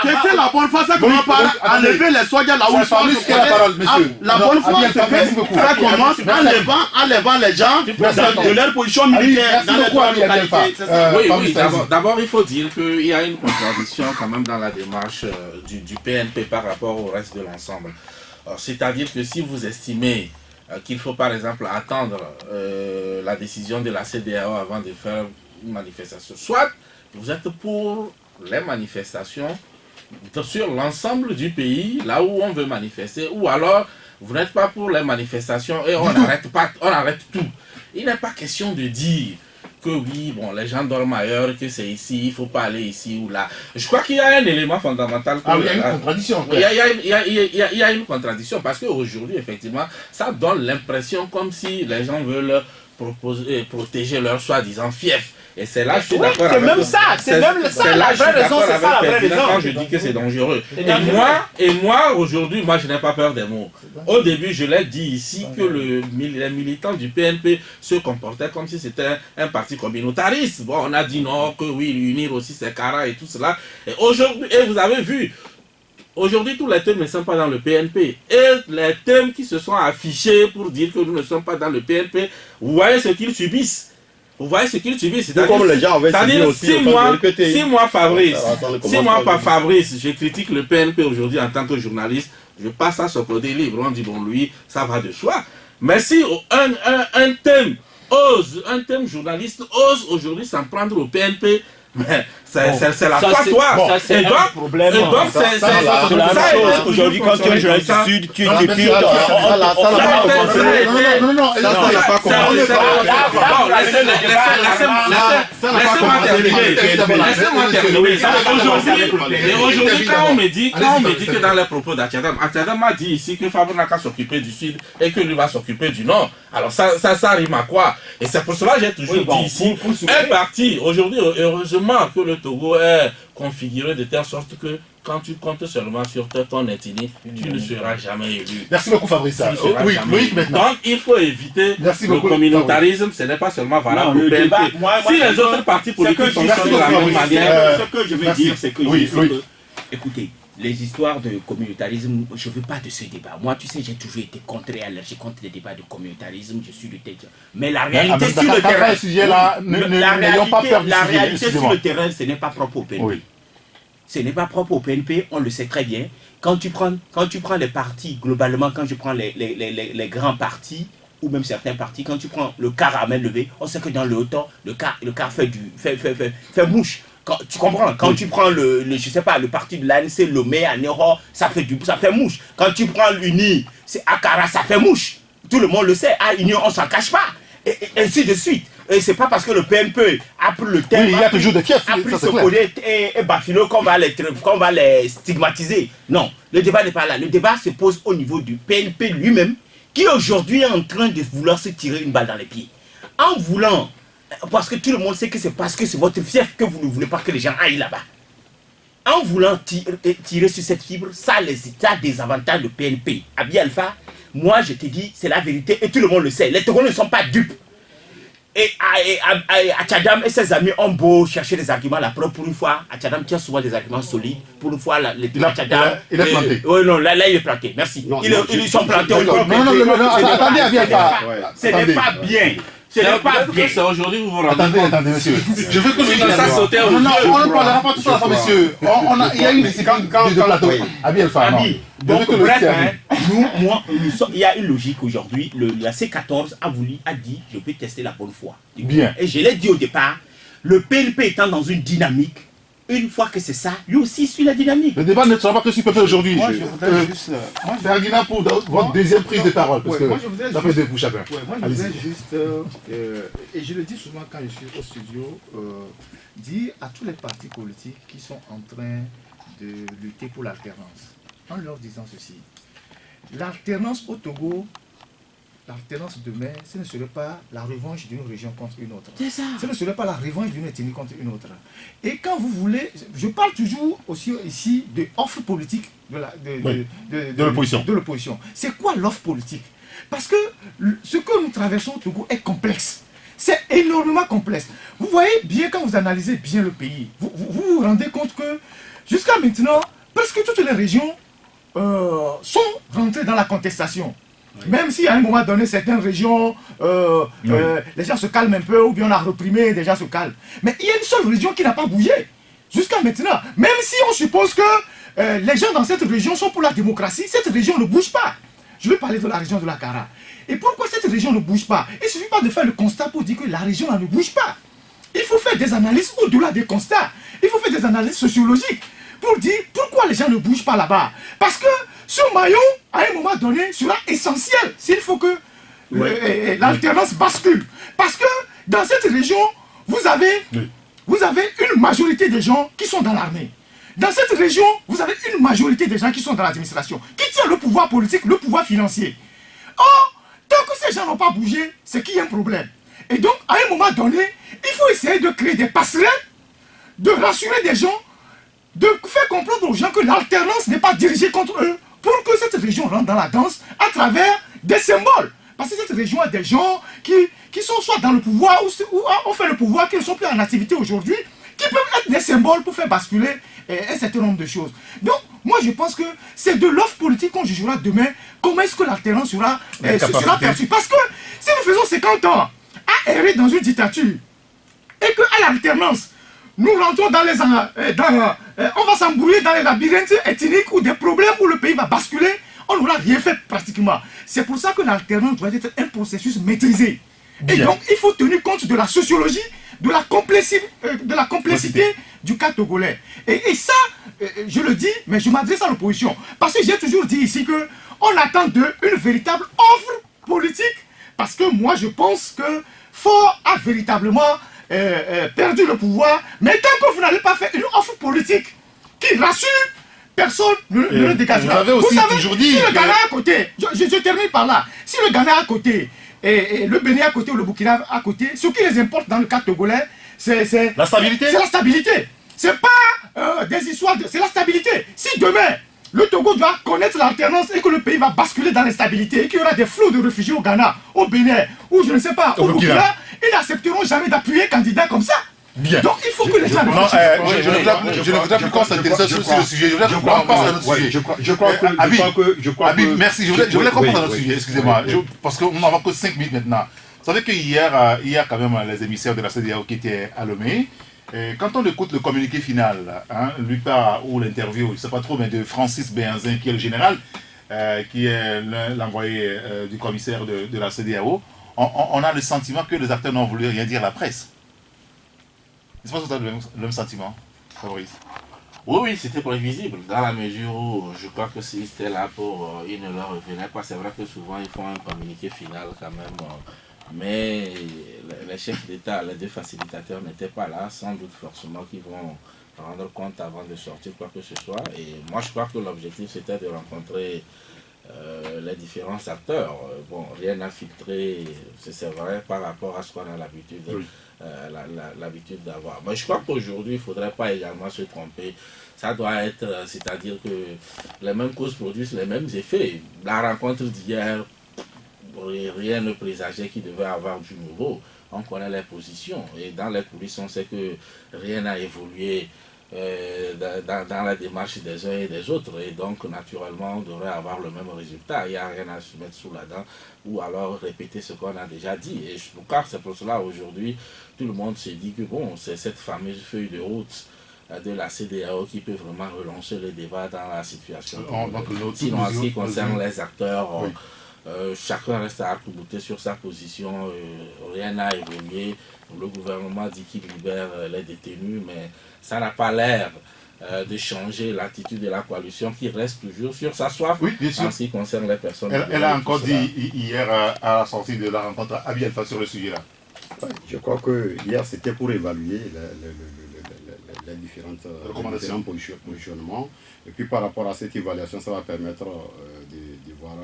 tester la bonne foi, ça commence par enlever les soldats là où ils sont. La bonne foi, c'est que ça commence en levant les gens de leur position militaire dans les 3 localités. Oui, d'abord il faut dire qu'il y a une contradiction quand même dans la démarche du PNP par rapport au reste de l'ensemble. C'est-à-dire que si vous estimez qu'il faut par exemple attendre la décision de la CEDEAO avant de faire une manifestation, soit vous êtes pour les manifestations sur l'ensemble du pays, là où on veut manifester, ou alors vous n'êtes pas pour les manifestations et on arrête tout. Il n'est pas question de dire que oui, bon, les gens dorment ailleurs, que c'est ici, il ne faut pas aller ici ou là. Je crois qu'il y a un élément fondamental. Il y a une contradiction. Il y a une contradiction parce qu'aujourd'hui, effectivement, ça donne l'impression comme si les gens veulent protéger leur soi-disant fief. Et c'est là que je suis d'accord avec... C'est même ça, c'est même ça, la vraie raison, c'est ça la vraie raison. Quand je dis que c'est dangereux. Et moi, aujourd'hui, moi, je n'ai pas peur des mots. Au début, je l'ai dit ici que les militants du PNP se comportaient comme si c'était un parti communautariste. Bon, on a dit non, que oui, l'unir aussi, c'est Kara et tout cela. Et aujourd'hui, et vous avez vu, aujourd'hui, tous les thèmes ne sont pas dans le PNP. Et les thèmes qui se sont affichés pour dire que nous ne sommes pas dans le PNP, vous voyez ce qu'ils subissent. Vous voyez ce qu'ils subissent, c'est-à-dire 6 mois Fabrice, je critique le PNP aujourd'hui en tant que journaliste, je passe à ce côté libre, on dit bon lui, ça va de soi. Mais si un thème journaliste ose aujourd'hui s'en prendre au PNP, mais c'est la fatwa. C'est un problème. Aujourd'hui, quand tu es journaliste sud, tu piques. Non, ça n'a pas commencé. Laissez-moi terminer. Et aujourd'hui, quand on me dit que dans les propos d'Atchadam m'a dit ici que Fabre n'a qu'à s'occuper du sud et que lui va s'occuper du nord. Alors ça rime à quoi? Et c'est pour cela que j'ai toujours dit ici, un parti, aujourd'hui, heureusement que le Togo est configuré de telle sorte que quand tu comptes seulement sur ton ethnie, tu ne seras jamais élu. Merci beaucoup Fabrice. Oui, Loïc maintenant. Donc il faut éviter le communautarisme, ce n'est pas seulement valable pour le PNP. Si les autres partis politiques fonctionnent de la même manière... Ce que je veux dire, c'est que... Écoutez, les histoires de communautarisme, je ne veux pas de ce débat. Moi, tu sais, j'ai toujours été allergique contre les débats de communautarisme, je suis de tête. Mais la réalité sur le terrain, la réalité sur le terrain, ce n'est pas propre au PNP. Oui. Ce n'est pas propre au PNP, on le sait très bien. Quand tu prends les partis, globalement, quand je prends les grands partis, ou même certains partis, quand tu prends le quart à main levée, on sait que dans le haut-temps, le quart fait mouche. Tu comprends? Quand tu prends je sais pas, le parti de l'ANC, Lomé, Anéro, ça fait mouche. Quand tu prends l'UNI, c'est Akara, ça fait mouche. Tout le monde le sait. À Union, on s'en cache pas. Et ainsi de suite. Et c'est pas parce que le PNP a pris le thème, il y a toujours des fiefs, a pris ce côté et Bafilo qu'on va les stigmatiser. Non, le débat n'est pas là. Le débat se pose au niveau du PNP lui-même, qui aujourd'hui est en train de vouloir se tirer une balle dans les pieds. En voulant, parce que tout le monde sait que c'est parce que c'est votre fief que vous ne voulez pas que les gens aillent là-bas. En voulant tirer sur cette fibre, ça désavantage le PNP. Abi Alpha, Moi, je te dis, c'est la vérité et tout le monde le sait. Les Togolais ne sont pas dupes. Et Tchadam et ses amis ont beau chercher des arguments, la preuve pour une fois, Tchadam tient souvent des arguments solides. Pour une fois, les Tchadam. Il est planté. Oui, non, là, il est planté. Merci. Ils sont plantés. Attendez, ce n'est pas bien. Ce n'est pas bien. C'est aujourd'hui vous vous rendez compte. Attendez, monsieur. Je veux que Si ça sautait au non, jeu, on ne parlera pas tout ça, monsieur. Il y a une discipline de plateau. Abi Alpha, non. Donc, bref, il y a une logique aujourd'hui. La C14 a dit, je vais tester la bonne foi. Bien. Et je l'ai dit au départ, le PNP étant dans une dynamique, une fois que c'est ça, lui aussi suit la dynamique. Le débat ne sera pas que sur PNP aujourd'hui. Moi, je voudrais juste... Ferdinand, pour votre deuxième prise de parole, parce que ça fait deux bouches à pain. Moi, je voudrais juste, et je le dis souvent quand je suis au studio, dire à tous les partis politiques qui sont en train de lutter pour l'alternance, en leur disant ceci. L'alternance au Togo, l'alternance demain, ce ne serait pas la revanche d'une région contre une autre. C'est ça. Ce ne serait pas la revanche d'une ethnie contre une autre. Et quand vous voulez, je parle toujours aussi ici de offre politique de l'opposition. C'est quoi l'offre politique? Parce que ce que nous traversons au Togo est complexe. C'est énormément complexe. Vous voyez bien, quand vous analysez bien le pays, vous vous rendez compte que jusqu'à maintenant, presque toutes les régions sont rentrées dans la contestation. Même si à un moment donné, certaines régions, les gens se calment un peu, ou bien on a reprimé, les gens se calment. Mais il y a une seule région qui n'a pas bougé, jusqu'à maintenant. Même si on suppose que les gens dans cette région sont pour la démocratie, cette région ne bouge pas. Je vais parler de la région de la Kara. Et pourquoi cette région ne bouge pas? Il ne suffit pas de faire le constat pour dire que la région là ne bouge pas. Il faut faire des analyses au-delà des constats. Il faut faire des analyses sociologiques pour dire pourquoi les gens ne bougent pas là-bas. Parce que ce maillon, à un moment donné, sera essentiel s'il faut que l'alternance bascule. Parce que dans cette région, vous avez une majorité de gens qui sont dans l'armée. Dans cette région, vous avez une majorité de gens qui sont dans l'administration, qui tiennent le pouvoir politique, le pouvoir financier. Or, tant que ces gens n'ont pas bougé, c'est qu'il y a un problème. Et donc, à un moment donné, il faut essayer de créer des passerelles, de rassurer des gens, de faire comprendre aux gens que l'alternance n'est pas dirigée contre eux, pour que cette région rentre dans la danse à travers des symboles. Parce que cette région a des gens qui sont soit dans le pouvoir ou ont fait le pouvoir, qui ne sont plus en activité aujourd'hui, qui peuvent être des symboles pour faire basculer un certain nombre de choses. Donc, moi je pense que c'est de l'offre politique qu'on jugera demain comment est-ce que l'alternance sera perçue. Parce que si nous faisons 50 ans à errer dans une dictature et qu'à l'alternance, nous rentrons dans les... on va s'embrouiller dans les labyrinthes ethniques ou des problèmes où le pays va basculer, on n'aura rien fait pratiquement. C'est pour ça que l'alternance doit être un processus maîtrisé. Bien. Et donc, il faut tenir compte de la sociologie, de la complexité du cas togolais. Et ça, je le dis, mais je m'adresse à l'opposition. Parce que j'ai toujours dit ici qu'on attend d'eux une véritable offre politique. Parce que moi, je pense que Faure a véritablement perdu le pouvoir. Mais tant que vous n'allez pas faire une offre politique qui rassure, personne ne le dégagera. Vous savez, toujours dit si le Ghana à côté, je termine par là, si le Ghana à côté, et le Bénin à côté ou le Burkina à côté, ce qui les importe dans le cas togolais, c'est la stabilité. C'est la stabilité. C'est pas des histoires c'est la stabilité. Si demain, le Togo doit connaître l'alternance et que le pays va basculer dans l'instabilité et qu'il y aura des flux de réfugiés au Ghana, au Bénin, ou je ne sais pas, au Burkina, ils n'accepteront jamais d'appuyer un candidat comme ça. Bien. Donc il faut que les gens... Non, je ne voudrais plus qu'on s'intéresse sur le sujet. Je voudrais qu'on passe à notre sujet. Je crois que... Merci, je voulais qu'on passe à notre sujet, excusez-moi. Parce qu'on n'en a que 5 minutes maintenant. Vous savez qu'hier, il y a quand même les émissaires de la CEDEAO qui étaient à Lomé. Quand on écoute le communiqué final, ou l'interview, je ne sais pas trop, mais de Francis Béhanzin, qui est le général, qui est l'envoyé du commissaire de la CEDEAO, on a le sentiment que les acteurs n'ont voulu rien dire à la presse. Est-ce que vous avez le même sentiment, Fabrice? Oui, c'était prévisible, dans la mesure où je crois que si c'était là pour ils ne leur revenaient pas. C'est vrai que souvent ils font un communiqué final quand même, mais les chefs d'État, les deux facilitateurs n'étaient pas là, sans doute forcément qu'ils vont rendre compte avant de sortir quoi que ce soit. Et moi je crois que l'objectif c'était de rencontrer les différents acteurs. Bon, rien n'a filtré, c'est vrai, par rapport à ce qu'on a l'habitude l'habitude d'avoir. Mais je crois qu'aujourd'hui, il ne faudrait pas également se tromper. Ça doit être, c'est-à-dire que les mêmes causes produisent les mêmes effets. La rencontre d'hier, rien ne présageait qu'il devait avoir du nouveau. On connaît les positions et dans les coulisses, on sait que rien n'a évolué dans la démarche des uns et des autres. Et donc, naturellement, on devrait avoir le même résultat. Il n'y a rien à se mettre sous la dent ou alors répéter ce qu'on a déjà dit. Et je crois que c'est pour cela aujourd'hui, tout le monde se dit que bon, c'est cette fameuse feuille de route de la CEDEAO qui peut vraiment relancer le débat dans la situation. Sinon, en ce qui concerne les acteurs, chacun reste à arc-bouté sur sa position, rien n'a évolué. Le gouvernement dit qu'il libère les détenus, mais ça n'a pas l'air de changer l'attitude de la coalition qui reste toujours sur sa soif en ce qui concerne les personnes. Elle a encore dit hier à la sortie de la rencontre à Abiy Alpha sur le sujet-là. Je crois que hier c'était pour évaluer les différents positionnements. Et puis par rapport à cette évaluation, ça va permettre de voir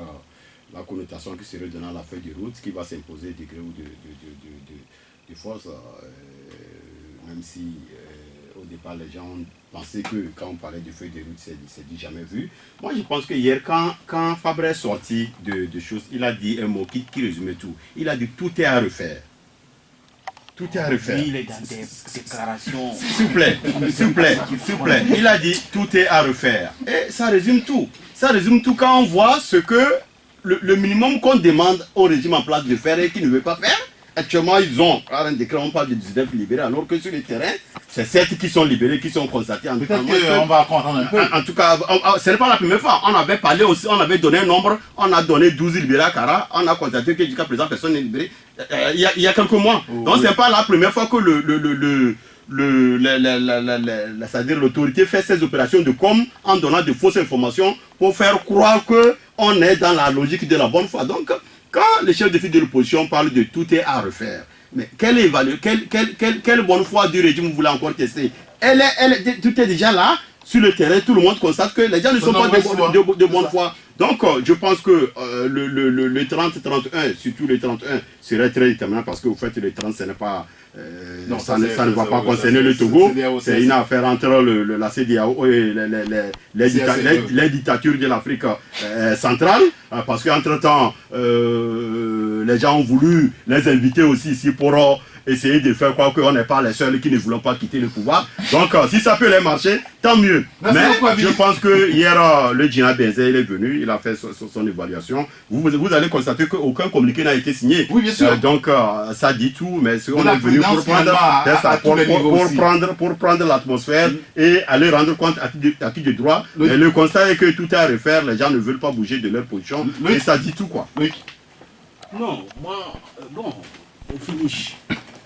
la connotation qui serait donnée à la feuille de route, qui va s'imposer degré ou de force, même si au départ les gens pensaient que quand on parlait de feuille de route, c'est du jamais vu. Moi je pense que hier, quand Fabre est sorti de choses, il a dit un mot qui résumait tout. Il a dit tout est à refaire. Tout est à refaire. Il est dans des déclarations. S'il vous plaît, s'il vous plaît, s'il vous plaît. Il a dit tout est à refaire. Et ça résume tout. Ça résume tout quand on voit ce que le minimum qu'on demande au régime en place de faire et qu'il ne veut pas faire. Actuellement, ils ont, par un décret, on parle de 19 libérés, alors que sur le terrain, c'est 7 qui sont libérés, qui sont constatés. Peut-être qu'on va comprendre un peu. En tout cas, ce n'est pas la première fois. On avait parlé aussi, on avait donné un nombre, on a donné 12 libérés à Kara, on a constaté que jusqu'à présent, personne n'est libéré. Il y a quelques mois. Donc, ce n'est pas la première fois que c'est-à-dire l'autorité fait ses opérations de com en donnant de fausses informations pour faire croire qu'on est dans la logique de la bonne foi. Donc, quand les chefs de file de l'opposition parlent de tout est à refaire, mais quelle bonne foi du régime vous voulez encore tester? Tout est déjà là, sur le terrain, tout le monde constate que les gens ne sont pas de bonne foi. Donc, je pense que le 30-31, surtout le 31, serait très déterminant parce que, au fait, le 30, ce n'est pas... ça ne va pas concerner le Togo. C'est une affaire entre la CEDEAO et les dictatures de l'Afrique centrale. Parce qu'entre-temps, les gens ont voulu les inviter aussi ici pour essayer de faire croire qu'on n'est pas les seuls qui ne voulons pas quitter le pouvoir. Donc, si ça peut les marcher, tant mieux. Mais je pense que hier, le Djina Benze, il est venu, il a fait son évaluation. Vous allez constater qu'aucun communiqué n'a été signé. Oui, bien sûr. Donc, ça dit tout, mais on est venu pour prendre l'atmosphère et aller rendre compte à qui de droit. Et le constat est que tout est à refaire, les gens ne veulent pas bouger de leur position. Et ça dit tout, quoi. Non, moi, bon, au finish,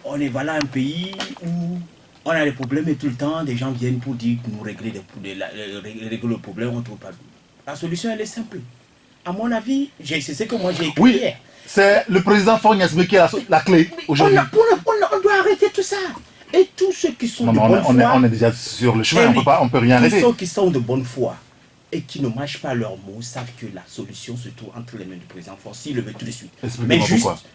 on est voilà un pays où on a des problèmes et tout le temps, des gens viennent pour dire que nous régler le problème, on trouve pas. La solution, elle est simple. À mon avis, c'est ce que moi j'ai écrit hier. C'est le président Faure-Gnassingbé qui a la clé aujourd'hui. On doit arrêter tout ça. Et tous ceux qui sont de bonne foi... On est déjà sur le chemin, on ne peut rien arrêter. Ceux qui sont de bonne foi et qui ne mâchent pas leurs mots savent que la solution se trouve entre les mains du président Faure, s'il le veut tout de suite. Mais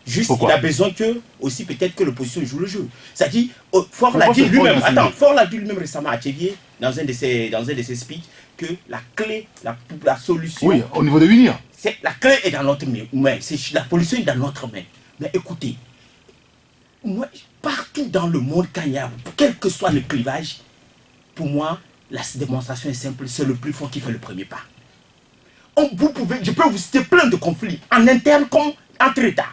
juste il a besoin que, aussi peut-être que l'opposition joue le jeu. C'est-à-dire, Faure l'a dit lui-même, Faure l'a dit lui-même récemment à Tchévier, dans un de ses speeches, que la clé, la solution... Oui, au niveau de l'unir. La clé est dans notre main, la solution est dans notre main. Mais écoutez, moi, partout dans le monde, quand il y a, quel que soit le clivage, pour moi, la démonstration est simple, c'est le plus fort qui fait le premier pas. Je peux vous citer plein de conflits, en interne comme entre États.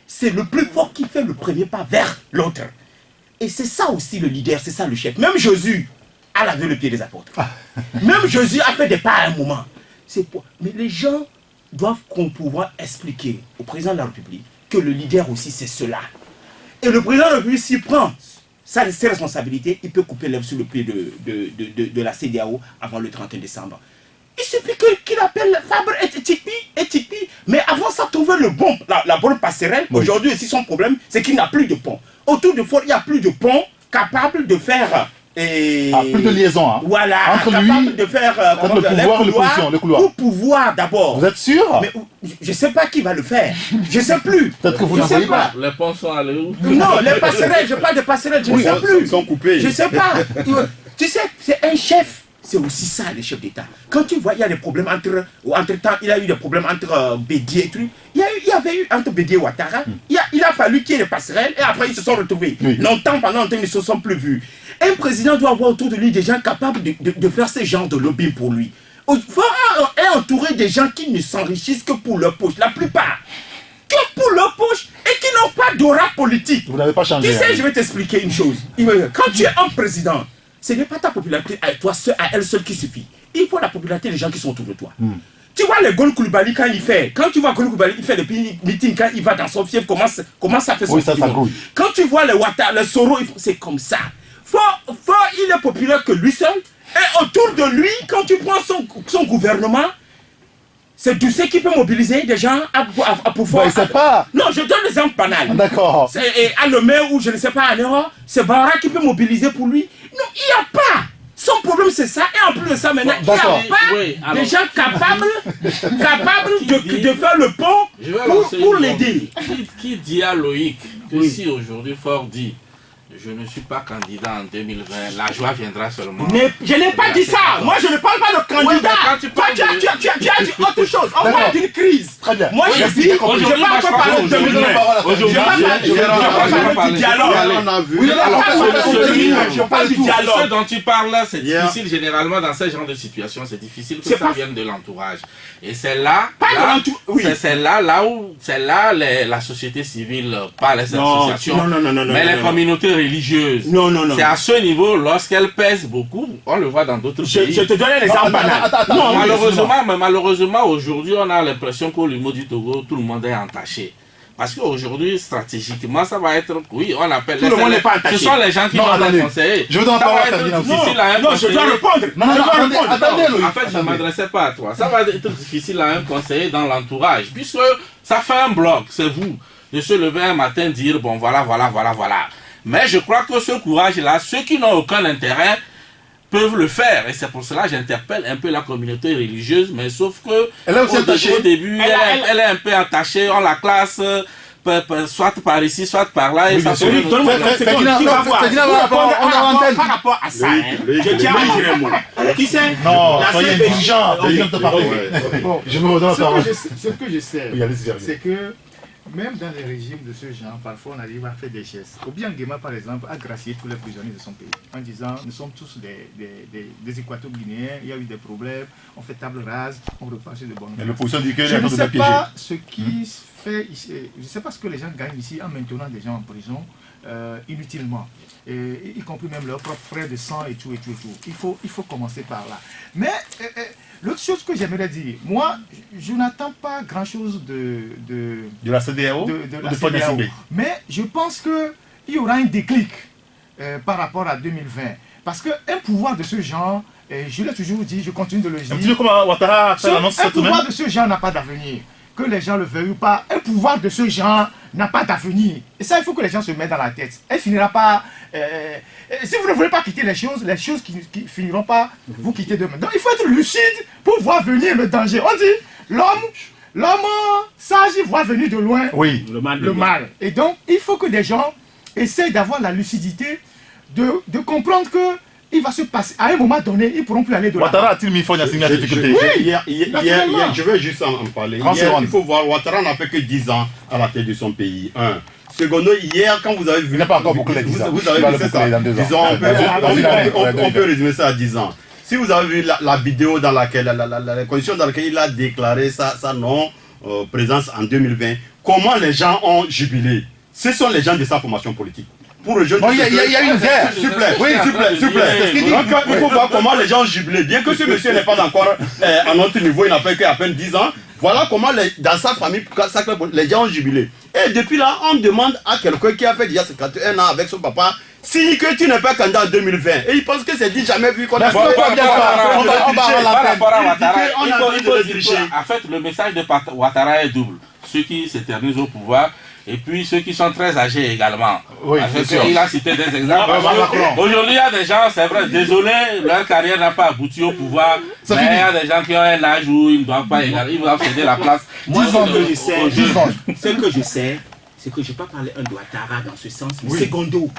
C'est le plus fort qui fait le premier pas vers l'autre. Et c'est ça aussi le leader, c'est ça le chef. Même Jésus a lavé le pied des apôtres. Même Jésus a fait des pas à un moment. Mais les gens doivent pouvoir expliquer au président de la République que le leader aussi c'est cela. Et le président de la République, s'il prend ses responsabilités, il peut couper l'herbe sur le pied de la CEDEAO avant le 31 décembre. Il suffit qu'il appelle Fabre et Tikpi. Mais avant ça, trouver la bonne passerelle. Aujourd'hui, aussi, son problème, c'est qu'il n'a plus de pont. Autour de Faure, il n'y a plus de pont capable de faire et plus de liaison, hein. Voilà, Entre capable lui, de faire entre le pouvoir et l'opposition, le couloir. pour pouvoir d'abord. Vous êtes sûr? Mais je sais pas qui va le faire. Je sais plus. Peut-être que vous Je n'en sais voyez pas. pas. Les ponts sont allés où? Non, les passerelles, je parle de passerelles, je ne sais plus. Ils sont coupés. Je sais pas. Tu sais, c'est un chef. C'est aussi ça, les chefs d'État. Quand tu vois, il y a des problèmes entre-temps, il y a eu des problèmes entre Bédié et trucs. Il y avait eu entre Bédié et Ouattara. Il a fallu qu'il y ait des passerelles et après ils se sont retrouvés. Oui. Pendant longtemps, ils ne se sont plus vus. Un président doit avoir autour de lui des gens capables de faire ce genre de lobbying pour lui. Il faut être entouré des gens qui ne s'enrichissent que pour leur poche. La plupart. Que pour leur poche et qui n'ont pas d'aura politique. Vous n'avez pas changé. Tu sais, hein. je vais t'expliquer une chose. Quand tu es un président, ce n'est pas ta popularité à toi seul, à elle seule qui suffit. Il faut la popularité des gens qui sont autour de toi. Tu vois le Gol Koulibaly quand tu vois Gol Koulibaly, il fait des meetings, quand il va dans son fief, comment ça fait son Oui, ça film. grouille. Quand tu vois le Ouattara, le Soro, c'est comme ça. Il est populaire que lui seul. Et autour de lui, quand tu prends son gouvernement, c'est Doucet qui peut mobiliser des gens à pouvoir. Bah, il sait pas. Non, je donne l'exemple banal. D'accord. Et à Lomé ou je ne sais pas à Néra, c'est Barra qui peut mobiliser pour lui. Non, il n'y a pas. Son problème c'est ça. Et en plus de ça, maintenant, il n'y a D'accord. pas Oui, alors- des gens capables de faire le Je vais pont lancer pour une l'aider. bombe. Qui dit à Loïc que Oui. si aujourd'hui Ford dit je ne suis pas candidat en 2020, la joie viendra seulement. Mais je n'ai pas dit ça. Moi, je ne parle pas de candidat. Oui, mais quand tu Toi, parles tu as dit autre chose. On D'accord. parle d'une crise. Très bien. Moi, je dis, je ne Aujourd'hui, vais pas encore parler de 2020. Aujourd'hui, Je vais pas parler du dialogue. On a vu. Oui, alors, Je parle du Ce dialogue. dont tu parles là, c'est Yeah. difficile généralement dans ce genre de situation. C'est difficile que C'est ça pas- vienne de l'entourage. Et c'est là, Pas de l'entourage, oui. c'est là où la société civile, pas les Non, associations, non, mais les non. communautés religieuses. Non. C'est à ce niveau, lorsqu'elles pèsent beaucoup, on le voit dans d'autres pays. Je te donne un exemple banal. Non, Malheureusement, aujourd'hui, on a l'impression qu'au niveau du Togo, tout le monde est entaché. Parce qu'aujourd'hui, stratégiquement, ça va être... Oui, on appelle... Tout le monde n'est pas entaché. Ce sont les gens qui Non, vont attendez. les conseiller. Je vous donne la Ça parole va à être Ferdinand aussi. difficile à un Non, je conseiller. dois répondre. Non, attendez, Loïc. En fait, je ne m'adressais pas à toi. Ça va être difficile à un conseiller dans l'entourage. Puisque ça fait un bloc, c'est vous. De se lever un matin, dire, bon, voilà. Mais je crois que ce courage-là, ceux qui n'ont aucun intérêt peuvent le faire. Et c'est pour cela que j'interpelle un peu la communauté religieuse. Mais sauf que Elle est aussi attachée. au début, elle est un peu attachée. On la classe soit par ici, soit par là. Et Oui, ça bien sûr. se- Donne-moi une seconde, Ferdinand, tu vas voir. Ferdinand, Pour répondre on a l'antenne. par rapport à ça, hein, je tiens à dire un mot. Tu sais, Non, la soyez CPJ indulgent. Ferdinand te parle. Bon, Je vous redonne la parole. ce que je sais, Oui, allez-y, Ferdinand. c'est que même dans les régimes de ce genre, parfois on arrive à faire des gestes. Obiang Nguema, par exemple, a gracié tous les prisonniers de son pays en disant nous sommes tous des Équato-Guinéens, il y a eu des problèmes, on fait table rase, on repart sur de bonnes Mais bases. l'opposition dit que Je les ne gens sont sais piégés. pas ce qui se fait ici, je ne sais pas ce que les gens gagnent ici en maintenant des gens en prison inutilement, y compris même leurs propres frères de sang et tout. Il faut commencer par là. Mais l'autre chose que j'aimerais dire, moi, je n'attends pas grand-chose de la CEDEAO de ou la de CEDEAO. FONACIB? Mais je pense qu'il y aura un déclic par rapport à 2020. Parce qu'un pouvoir de ce genre, je l'ai toujours dit, je continue de le dire, Un petit peu comme Ouattara a fait l'annonce un cette semaine. pouvoir de ce genre n'a pas d'avenir. Que les gens le veuillent ou pas, un pouvoir de ce genre n'a pas d'avenir. Et ça, il faut que les gens se mettent dans la tête. Elle finira pas... si vous ne voulez pas quitter les choses qui finiront pas vous quitter demain. Donc il faut être lucide pour voir venir le danger. On dit, l'homme sage, il voit venir de loin Oui. le mal. le mal. Et donc, il faut que des gens essayent d'avoir la lucidité de comprendre que il va se passer, à un moment donné, ils ne pourront plus aller de Ouattara l'avant. a-t-il mis fin à signer la difficulté? Hier, naturellement. je vais juste en parler. 30 Hier, secondes. il faut voir, Ouattara n'a fait que 10 ans à la tête de son pays. Secondo, hier, quand vous avez vu... Il n'a pas encore bouclé les 10 ans. Vous Il va avez le vu, c'est boucler ça. dans 2 ans. Disons, on Ouais, peut résumer ça à 10 ans. Si vous avez vu la vidéo dans laquelle, la condition dans laquelle il a déclaré sa non-présence en 2020, comment les gens ont jubilé? Ce sont les gens de sa formation politique. Pour le jeune, Bon, il y a une guerre. S'il vous plaît, oui, s'il vous plaît. C'est ce qu'il dit. Donc, il faut voir comment les gens ont jubilé. Bien que ce monsieur n'est pas encore à notre niveau, il n'a fait qu'à peine 10 ans. Voilà comment dans sa famille, les gens ont jubilé. Et depuis là, on demande à quelqu'un qui a fait déjà 51 ans avec son papa, si que tu n'es pas candidat en 2020. Et il pense que c'est dit jamais vu qu'on a Par rapport à Ouattara, on a il faut dire que, en fait, le message de Ouattara est double. ceux qui s'éternisent au pouvoir, et puis ceux qui sont très âgés également. Oui, Parce bien sûr. qu'il a cité des exemples. Aujourd'hui, il y a des gens, c'est vrai, désolé, leur carrière n'a pas abouti au pouvoir, Ça mais finit. il y a des gens qui ont un âge où ils ne doivent pas égaler, ils doivent céder la place. Moi, ans ce que je sais, 10 ans. ce que je sais, c'est que je ne vais pas parler un Ouattara dans ce sens, mais Oui. secondo.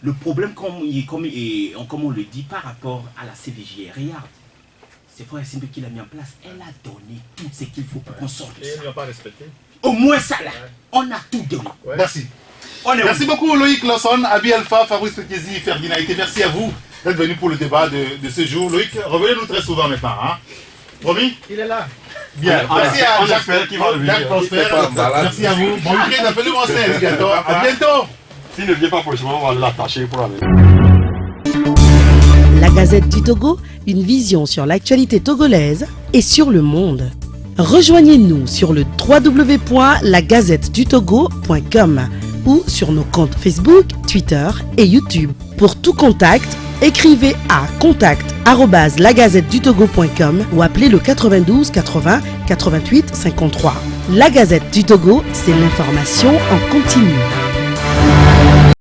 Le problème, comme on le dit par rapport à la CVJ, regarde, c'est Frère Simbe qui l'a mis en place. Elle a donné tout ce qu'il faut pour qu'on sorte de Et ils ça. ne l'ont pas respecté. Au moins ça là, on a tout donné. Merci. On est Merci beaucoup Loïc Lawson, Abi Alpha, Fabrice Lekezi, Ferdinand Ité. Merci à vous d'être venus pour le débat de ce jour. Loïc, revenez-nous très souvent maintenant. Hein? Promis? Il est là. Bien. Merci à on Jacques, espère qu'il va revenir. Jacques Prosper. Il fait pas Merci à vous. Bon week-end, appelez-moi à bientôt. À bientôt. S'il ne vient pas prochainement, on va l'attacher pour amener. La Gazette du Togo, une vision sur l'actualité togolaise et sur le monde. Rejoignez-nous sur le www.lagazettedutogo.com ou sur nos comptes Facebook, Twitter et YouTube. Pour tout contact, écrivez à contact@lagazettedutogo.com ou appelez le 92 80 88 53. La Gazette du Togo, c'est l'information en continu.